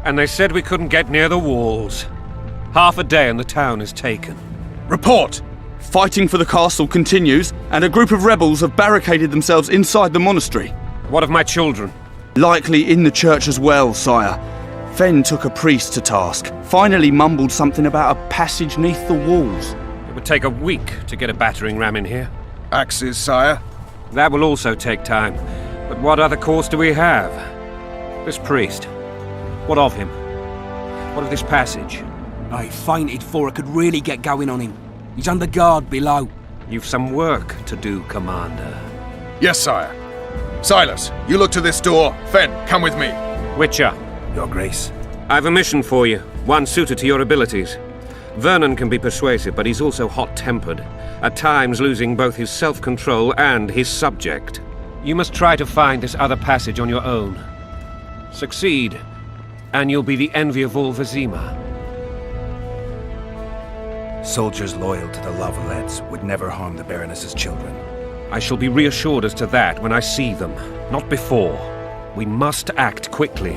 Speaker 8: and they said we couldn't get near the walls. Half a day and the town is taken.
Speaker 4: Report!
Speaker 11: Fighting for the castle continues, and a group of rebels have barricaded themselves inside the monastery.
Speaker 8: What of my children?
Speaker 11: Likely in the church as well, sire. Fen took a priest to task, finally mumbled something about a passage neath the walls.
Speaker 8: It would take a week to get a battering ram in here.
Speaker 4: Axes, sire?
Speaker 8: That will also take time. But what other course do we have? This priest. What of him? What of this passage?
Speaker 6: I fainted before I could really get going on him. He's under guard below.
Speaker 8: You've some work to do, Commander.
Speaker 4: Yes, sire. Silas, you look to this door. Fen, come with me.
Speaker 8: Witcher.
Speaker 9: Your Grace.
Speaker 8: I've a mission for you, one suited to your abilities. Vernon can be persuasive, but he's also hot-tempered, at times losing both his self-control and his subject. You must try to find this other passage on your own. Succeed, and you'll be the envy of all Vizima.
Speaker 9: Soldiers loyal to the Lavalets would never harm the Baroness's children.
Speaker 8: I shall be reassured as to that when I see them, not before. We must act quickly.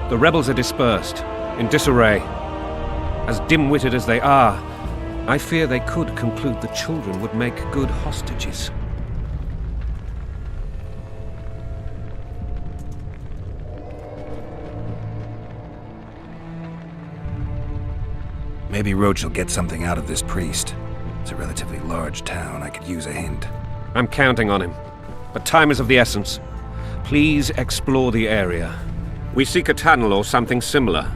Speaker 8: The rebels are dispersed, in disarray. As dim-witted as they are, I fear they could conclude the children would make good hostages.
Speaker 1: Maybe Roach will get something out of this priest. It's a relatively large town. I could use a hint.
Speaker 8: I'm counting on him. But time is of the essence. Please explore the area. We seek a tunnel or something similar.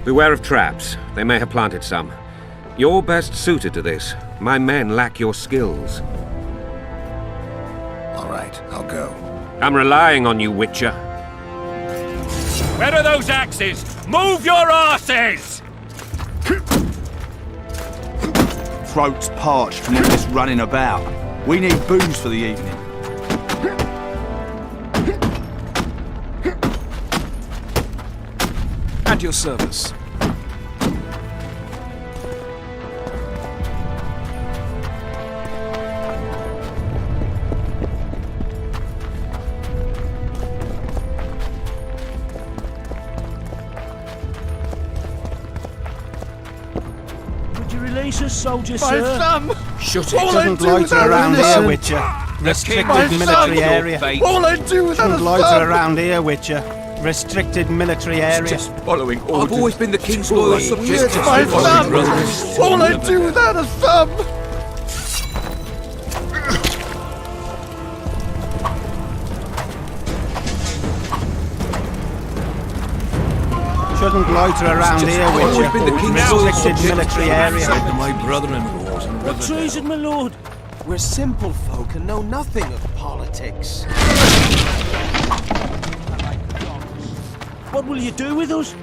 Speaker 8: Beware of traps. They may have planted some. You're best suited to this. My men lack your skills.
Speaker 1: All right, I'll go.
Speaker 8: I'm relying on you, Witcher.
Speaker 5: Where are those axes? Move your asses!
Speaker 11: Throats parched from all this running about. We need booze for the evening.
Speaker 9: At your service.
Speaker 5: Release us, soldier,
Speaker 3: My
Speaker 5: sir.
Speaker 3: thumb!
Speaker 6: Shut
Speaker 3: All I
Speaker 6: it.
Speaker 3: do without
Speaker 10: around
Speaker 3: a
Speaker 10: here,
Speaker 3: thumb!
Speaker 10: Witcher. Restricted
Speaker 3: My
Speaker 10: military
Speaker 3: thumb!
Speaker 10: area.
Speaker 3: All I do without a
Speaker 10: Shouldn't loiter
Speaker 3: thumb!
Speaker 10: around here, Witcher. Restricted military area.
Speaker 6: Following orders. I've always been the king's loyal subject.
Speaker 3: It's my thumb! All I do without a thumb!
Speaker 10: Shouldn't loiter around here,
Speaker 6: always
Speaker 10: Witcher.
Speaker 6: been the king's loyal
Speaker 10: Restricted
Speaker 6: subject.
Speaker 10: military area.
Speaker 6: My brother-in-laws and
Speaker 5: What treason, my lord?
Speaker 12: We're simple folk and know nothing of politics.
Speaker 5: What will you do with us?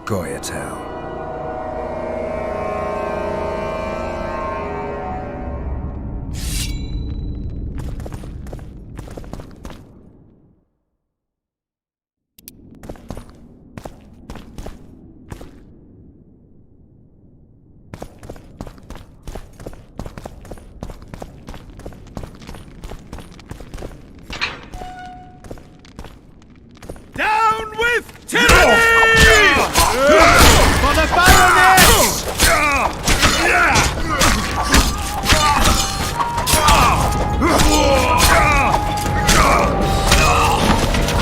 Speaker 1: Goyatel.
Speaker 5: Down with tyranny!
Speaker 10: For the Baroness!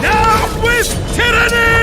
Speaker 5: Down with tyranny!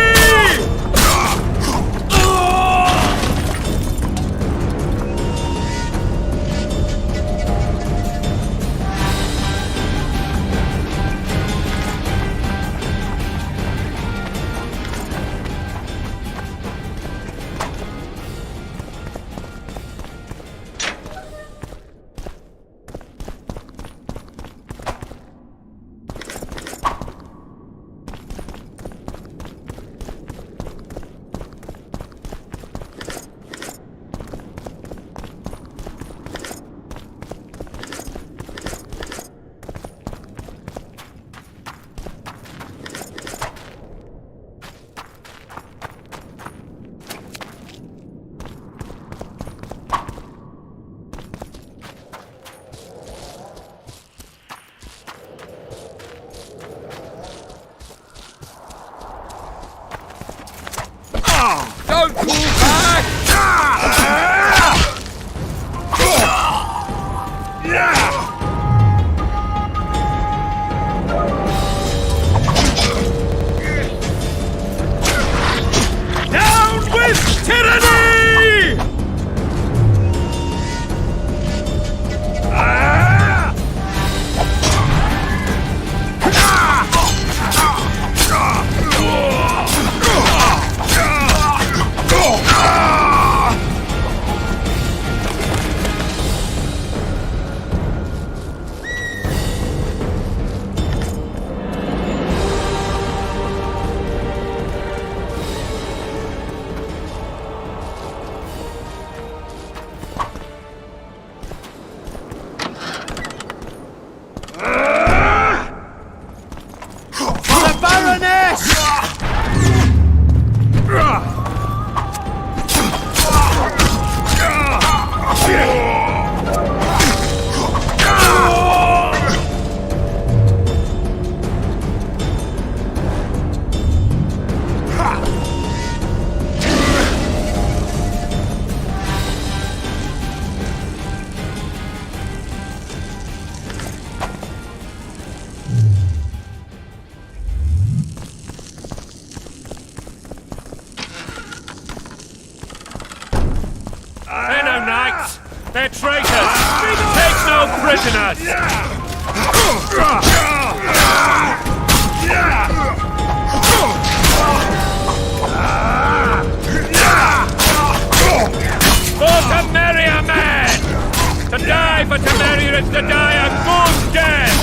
Speaker 5: Don't pull back! Down with tyranny! They're no knights! They're traitors! Take no prisoners! For Temeria, man! To die for Temeria is to die a good death!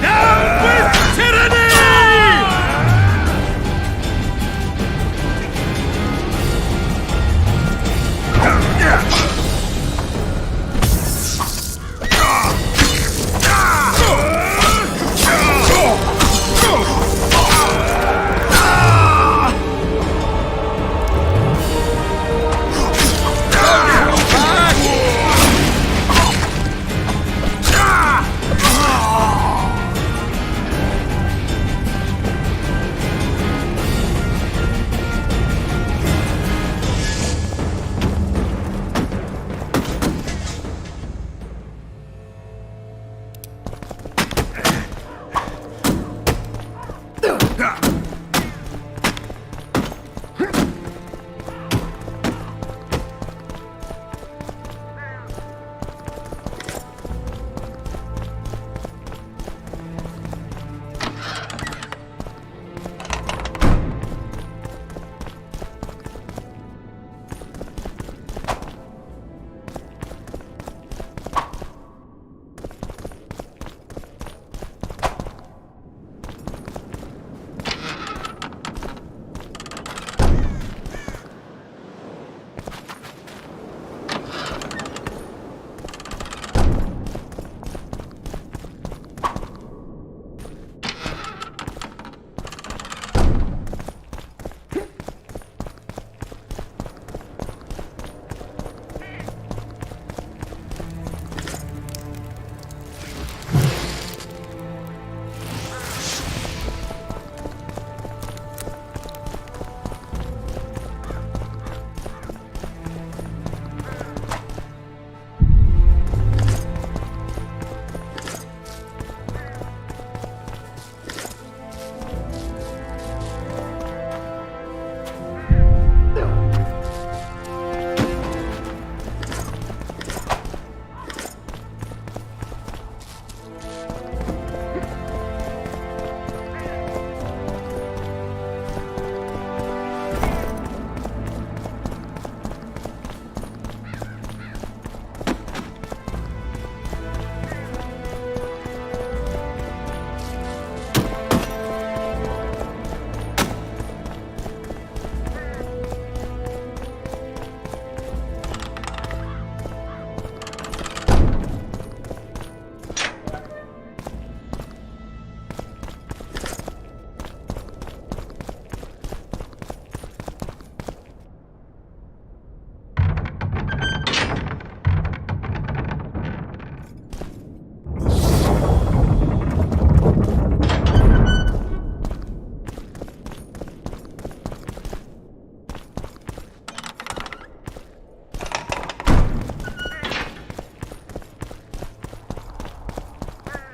Speaker 5: Down with tyranny!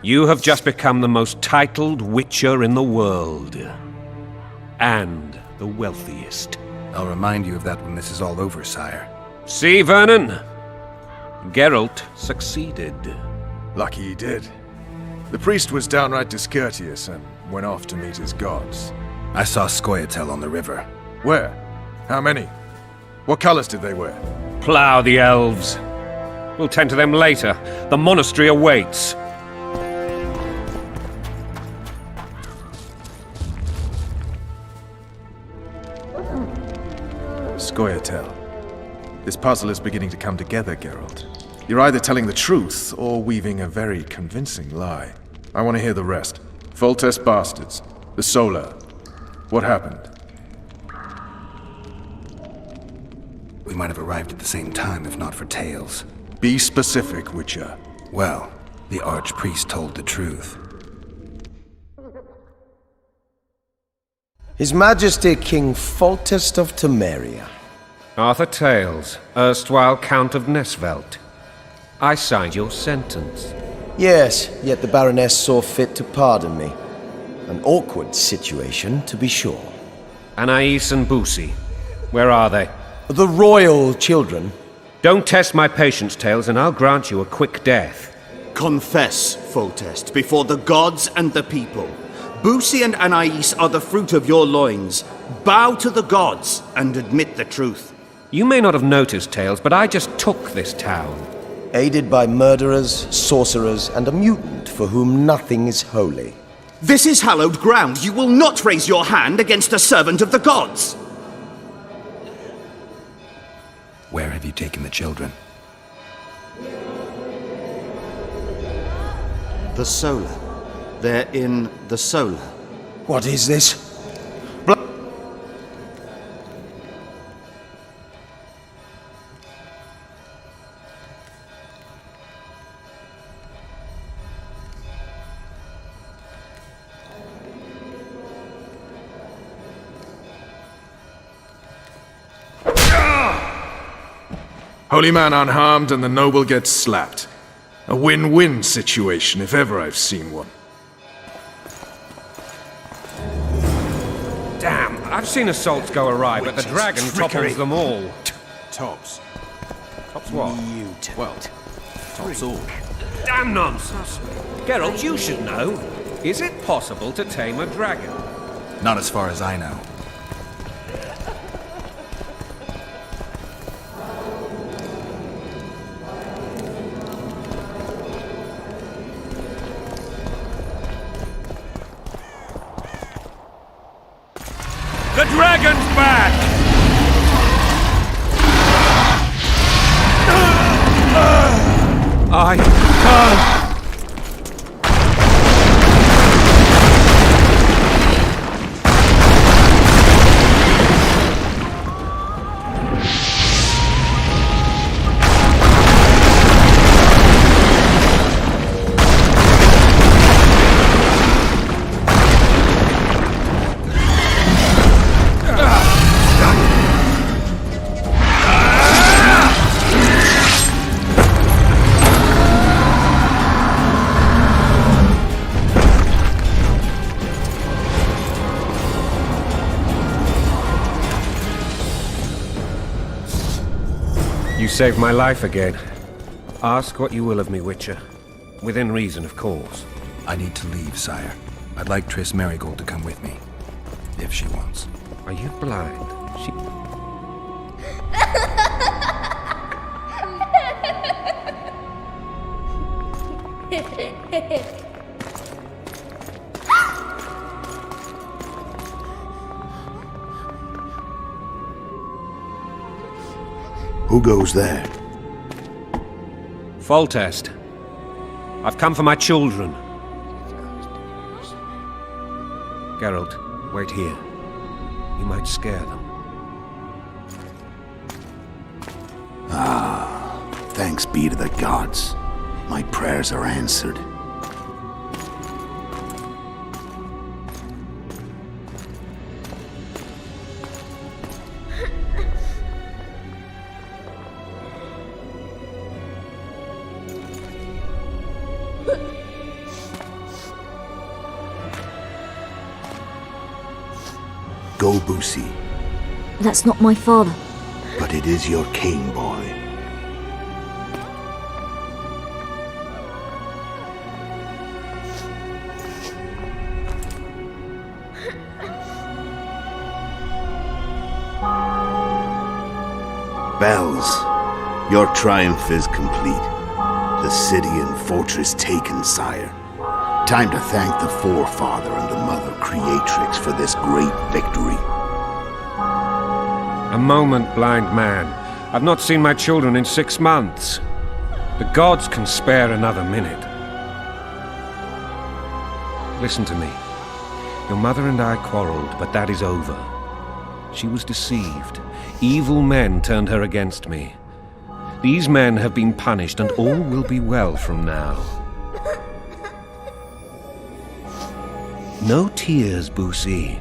Speaker 8: You have just become the most titled witcher in the world. And the wealthiest.
Speaker 1: I'll remind you of that when this is all over, sire.
Speaker 8: See, Vernon? Geralt succeeded.
Speaker 4: Lucky he did. The priest was downright discourteous and went off to meet his gods.
Speaker 1: I saw Scoia'tael on the river.
Speaker 4: Where? How many? What colors did they wear?
Speaker 8: Plough the elves. We'll tend to them later. The monastery awaits.
Speaker 4: Scoia'tael. This puzzle is beginning to come together, Geralt. You're either telling the truth or weaving a very convincing lie. I want to hear the rest. Foltest bastards. The Solar. What happened?
Speaker 1: We might have arrived at the same time if not for tales.
Speaker 4: Be specific, Witcher.
Speaker 1: Well, the archpriest told the truth.
Speaker 12: His Majesty King Foltest of Temeria.
Speaker 8: Arthur Tales, erstwhile Count of Nesvelt. I signed your sentence.
Speaker 12: Yes, yet the Baroness saw fit to pardon me. An awkward situation, to be sure.
Speaker 8: Anais and Boussy, where are they?
Speaker 12: The royal children.
Speaker 8: Don't test my patience, Tales, and I'll grant you a quick death.
Speaker 13: Confess, Foltest, before the gods and the people. Boussy and Anais are the fruit of your loins. Bow to the gods and admit the truth.
Speaker 8: You may not have noticed, Tales, but I just took this town.
Speaker 12: Aided by murderers, sorcerers, and a mutant for whom nothing is holy.
Speaker 13: This is hallowed ground. You will not raise your hand against a servant of the gods.
Speaker 1: Where have you taken the children?
Speaker 13: The Solar. They're in the Solar.
Speaker 12: What is this?
Speaker 4: Holy man unharmed and the noble gets slapped. A win-win situation, if ever I've seen one.
Speaker 8: Damn, I've seen assaults go awry, but the dragon topples them all.
Speaker 3: Tops.
Speaker 8: Tops what?
Speaker 3: Well, tops all.
Speaker 8: Damn nonsense! Geralt, you should know. Is it possible to tame a dragon?
Speaker 1: Not as far as I know.
Speaker 8: The dragon's back! I can't! You saved my life again. Ask what you will of me, Witcher. Within reason, of course.
Speaker 1: I need to leave, sire. I'd like Triss Merigold to come with me. If she wants.
Speaker 8: Are you blind? She...
Speaker 14: Who goes there?
Speaker 8: Foltest. I've come for my children. Geralt, wait here. You might scare them.
Speaker 14: Ah, thanks be to the gods. My prayers are answered. Go, Boosie.
Speaker 15: That's not my father.
Speaker 14: But it is your king, boy. Bells, your triumph is complete. The city and fortress taken, sire. Time to thank the forefather and the mother creatrix for this great victory.
Speaker 8: A moment, blind man. I've not seen my children in 6 months. The gods can spare another minute. Listen to me. Your mother and I quarreled, but that is over. She was deceived. Evil men turned her against me. These men have been punished, and all will be well from now. No tears, Boosie.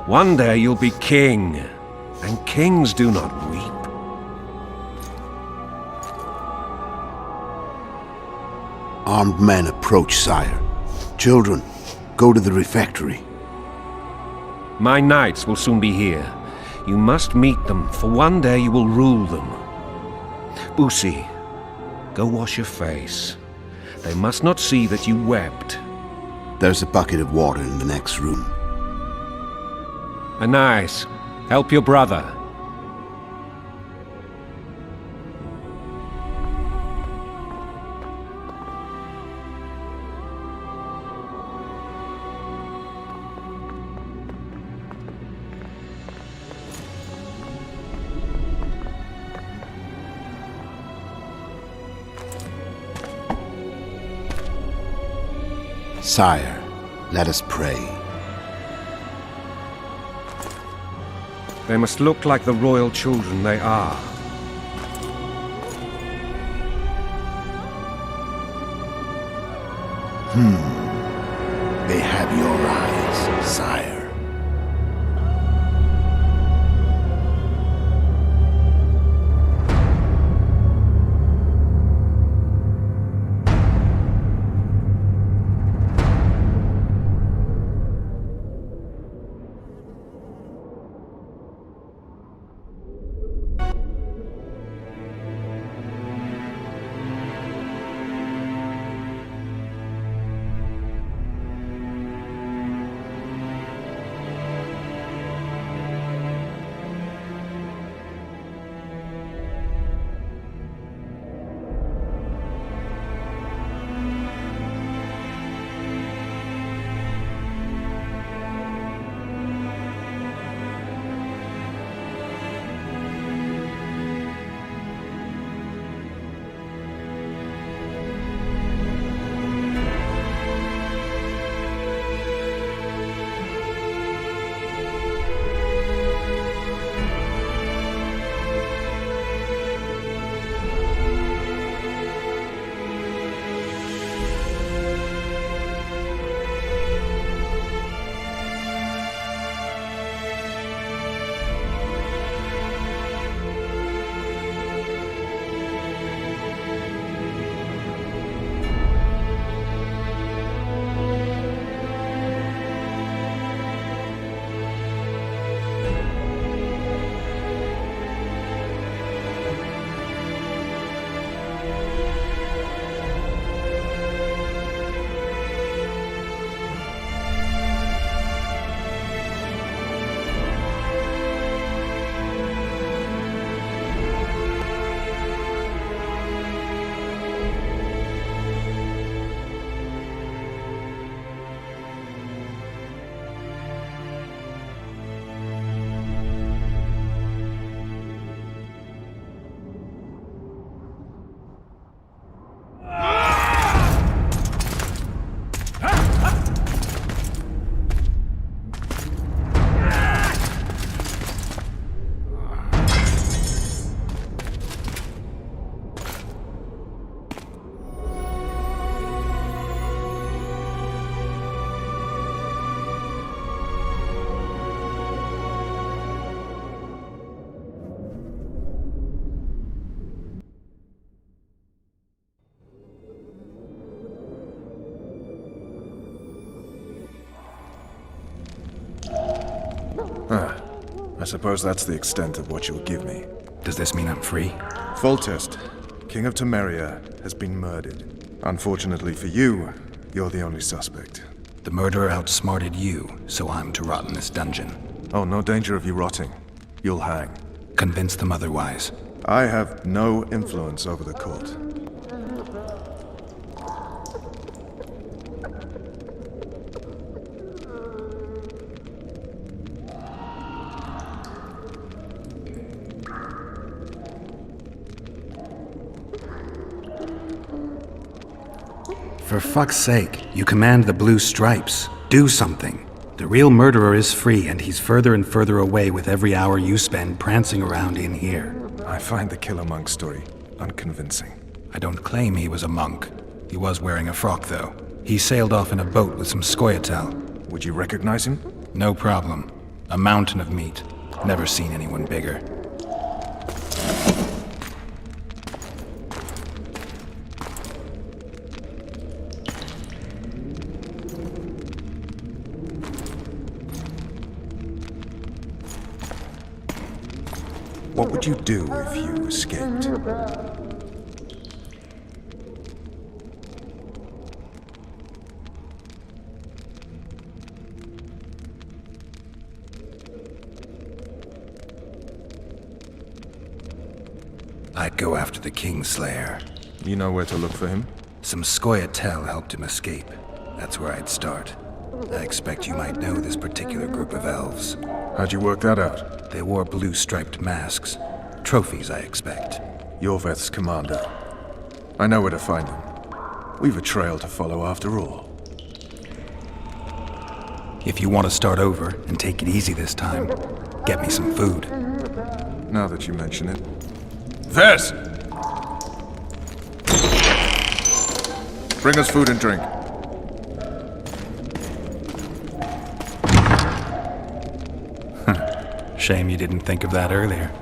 Speaker 8: One day you'll be king, and kings do not weep.
Speaker 14: Armed men approach, sire. Children, go to the refectory.
Speaker 8: My knights will soon be here. You must meet them, for one day you will rule them. Boosie, go wash your face. They must not see that you wept.
Speaker 14: There's a bucket of water in the next room.
Speaker 8: Anais, help your brother.
Speaker 14: Sire, let us pray.
Speaker 8: They must look like the royal children they are.
Speaker 14: They have your eyes, sire.
Speaker 4: I suppose that's the extent of what you'll give me.
Speaker 1: Does this mean I'm free?
Speaker 4: Foltest, King of Temeria, has been murdered. Unfortunately for you, you're the only suspect.
Speaker 1: The murderer outsmarted you, so I'm to rot in this dungeon.
Speaker 4: Oh, no danger of you rotting. You'll hang.
Speaker 1: Convince them otherwise.
Speaker 4: I have no influence over the court.
Speaker 1: For fuck's sake, you command the blue stripes. Do something. The real murderer is free, and he's further and further away with every hour you spend prancing around in here.
Speaker 4: I find the Killer Monk story unconvincing.
Speaker 1: I don't claim he was a monk. He was wearing a frock, though. He sailed off in a boat with some Scoia'tael.
Speaker 4: Would you recognize him?
Speaker 1: No problem. A mountain of meat. Never seen anyone bigger.
Speaker 4: What would you do if you escaped?
Speaker 1: I'd go after the Kingslayer.
Speaker 4: You know where to look for him?
Speaker 1: Some Scoia'tael helped him escape. That's where I'd start. I expect you might know this particular group of elves.
Speaker 4: How'd you work that out?
Speaker 1: They wore blue-striped masks. Trophies, I expect.
Speaker 4: Yorveth's commander. I know where to find him. We've a trail to follow after all.
Speaker 1: If you want to start over and take it easy this time, get me some food.
Speaker 4: Now that you mention it. Vez! Bring us food and drink.
Speaker 1: Shame you didn't think of that earlier.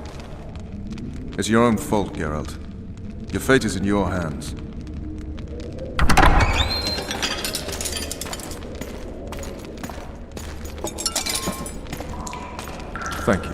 Speaker 4: It's your own fault, Geralt. Your fate is in your hands. Thank you.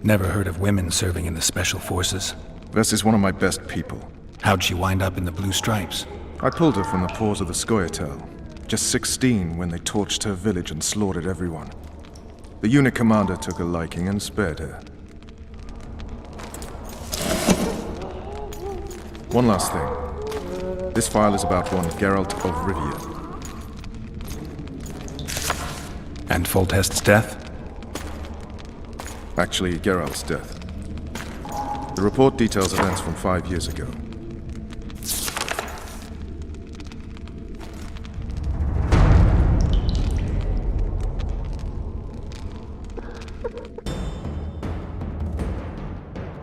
Speaker 1: Never heard of women serving in the Special Forces.
Speaker 4: Vess is one of my best people.
Speaker 1: How'd she wind up in the Blue Stripes?
Speaker 4: I pulled her from the paws of the Scoia'tael. Just 16 when they torched her village and slaughtered everyone. The unit commander took a liking and spared her. One last thing. This file is about one Geralt of Rivia.
Speaker 1: And Foltest's death?
Speaker 4: Actually, Geralt's death. The report details events from 5 years ago.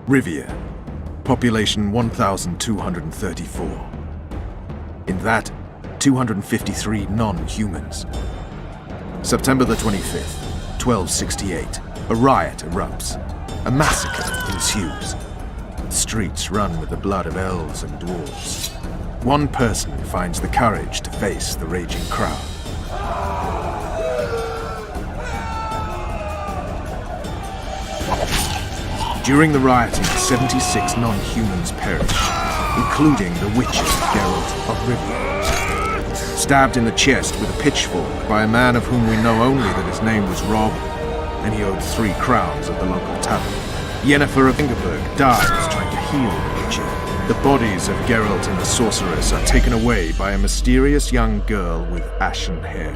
Speaker 4: Rivia. Population 1,234. In that, 253 non-humans. September the 25th, 1268. A riot erupts. A massacre ensues. The streets run with the blood of elves and dwarves. One person finds the courage to face the raging crowd. During the rioting, 76 non-humans perish, including the witcher Geralt of Rivia. Stabbed in the chest with a pitchfork by a man of whom we know only that his name was Rob, and he owed 3 crowns at the local tavern. Yennefer of Ingeborg dies trying to heal the witcher. The bodies of Geralt and the sorceress are taken away by a mysterious young girl with ashen hair.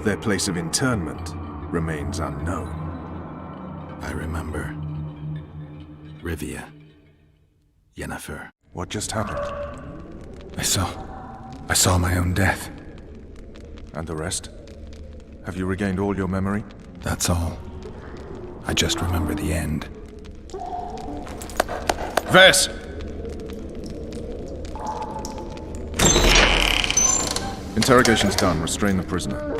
Speaker 4: Their place of internment remains unknown.
Speaker 1: I remember. Rivia. Yennefer.
Speaker 4: What just happened?
Speaker 1: I saw my own death.
Speaker 4: And the rest? Have you regained all your memory?
Speaker 1: That's all. I just remember the end.
Speaker 4: Vess! Interrogation's done. Restrain the prisoner.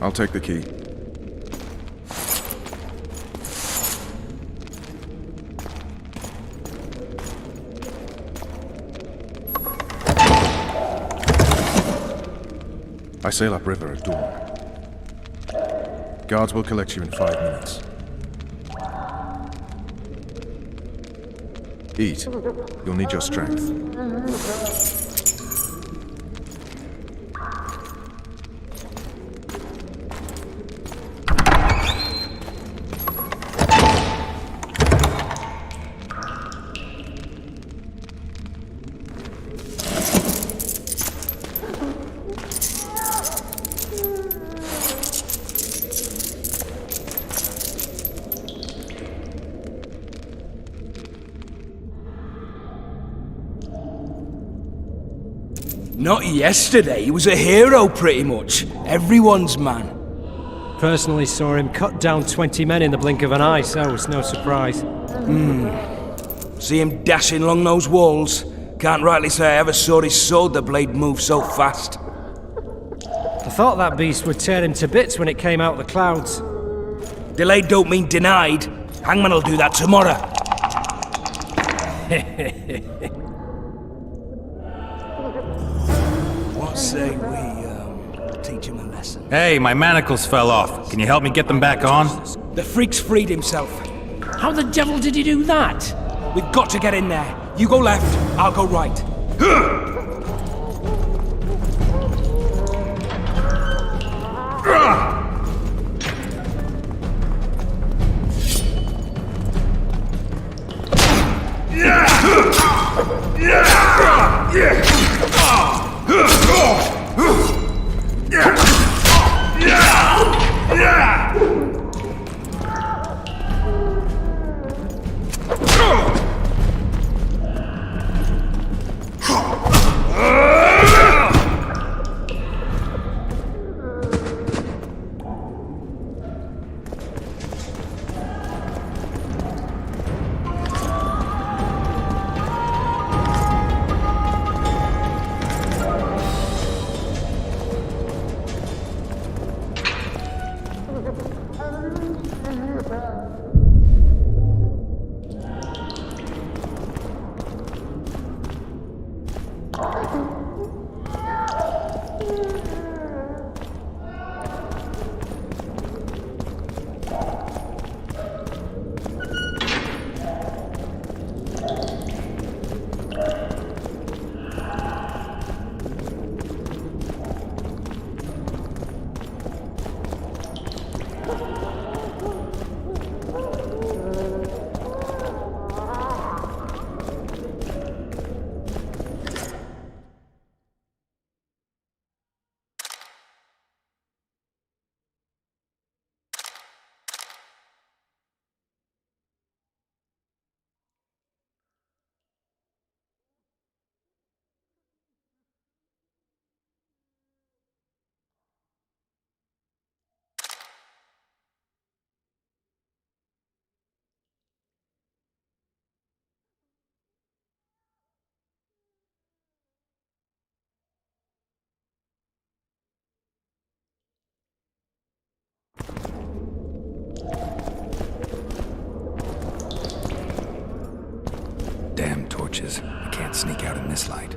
Speaker 4: I'll take the key. I sail upriver at dawn. Guards will collect you in 5 minutes. Eat. You'll need your strength.
Speaker 6: Not yesterday, he was a hero pretty much. Everyone's man.
Speaker 2: Personally saw him cut down 20 men in the blink of an eye, so it's no surprise.
Speaker 6: See him dashing along those walls. Can't rightly say I ever saw his sword the blade move so fast.
Speaker 2: I thought that beast would tear him to bits when it came out of the clouds.
Speaker 6: Delayed don't mean denied. Hangman will do that tomorrow. What say we, teach him a lesson?
Speaker 9: Hey, my manacles fell off. Can you help me get them back on?
Speaker 6: The freak's freed himself.
Speaker 2: How the devil did he do that?
Speaker 6: We've got to get in there. You go left, I'll go right.
Speaker 1: Damn torches. I can't sneak out in this light.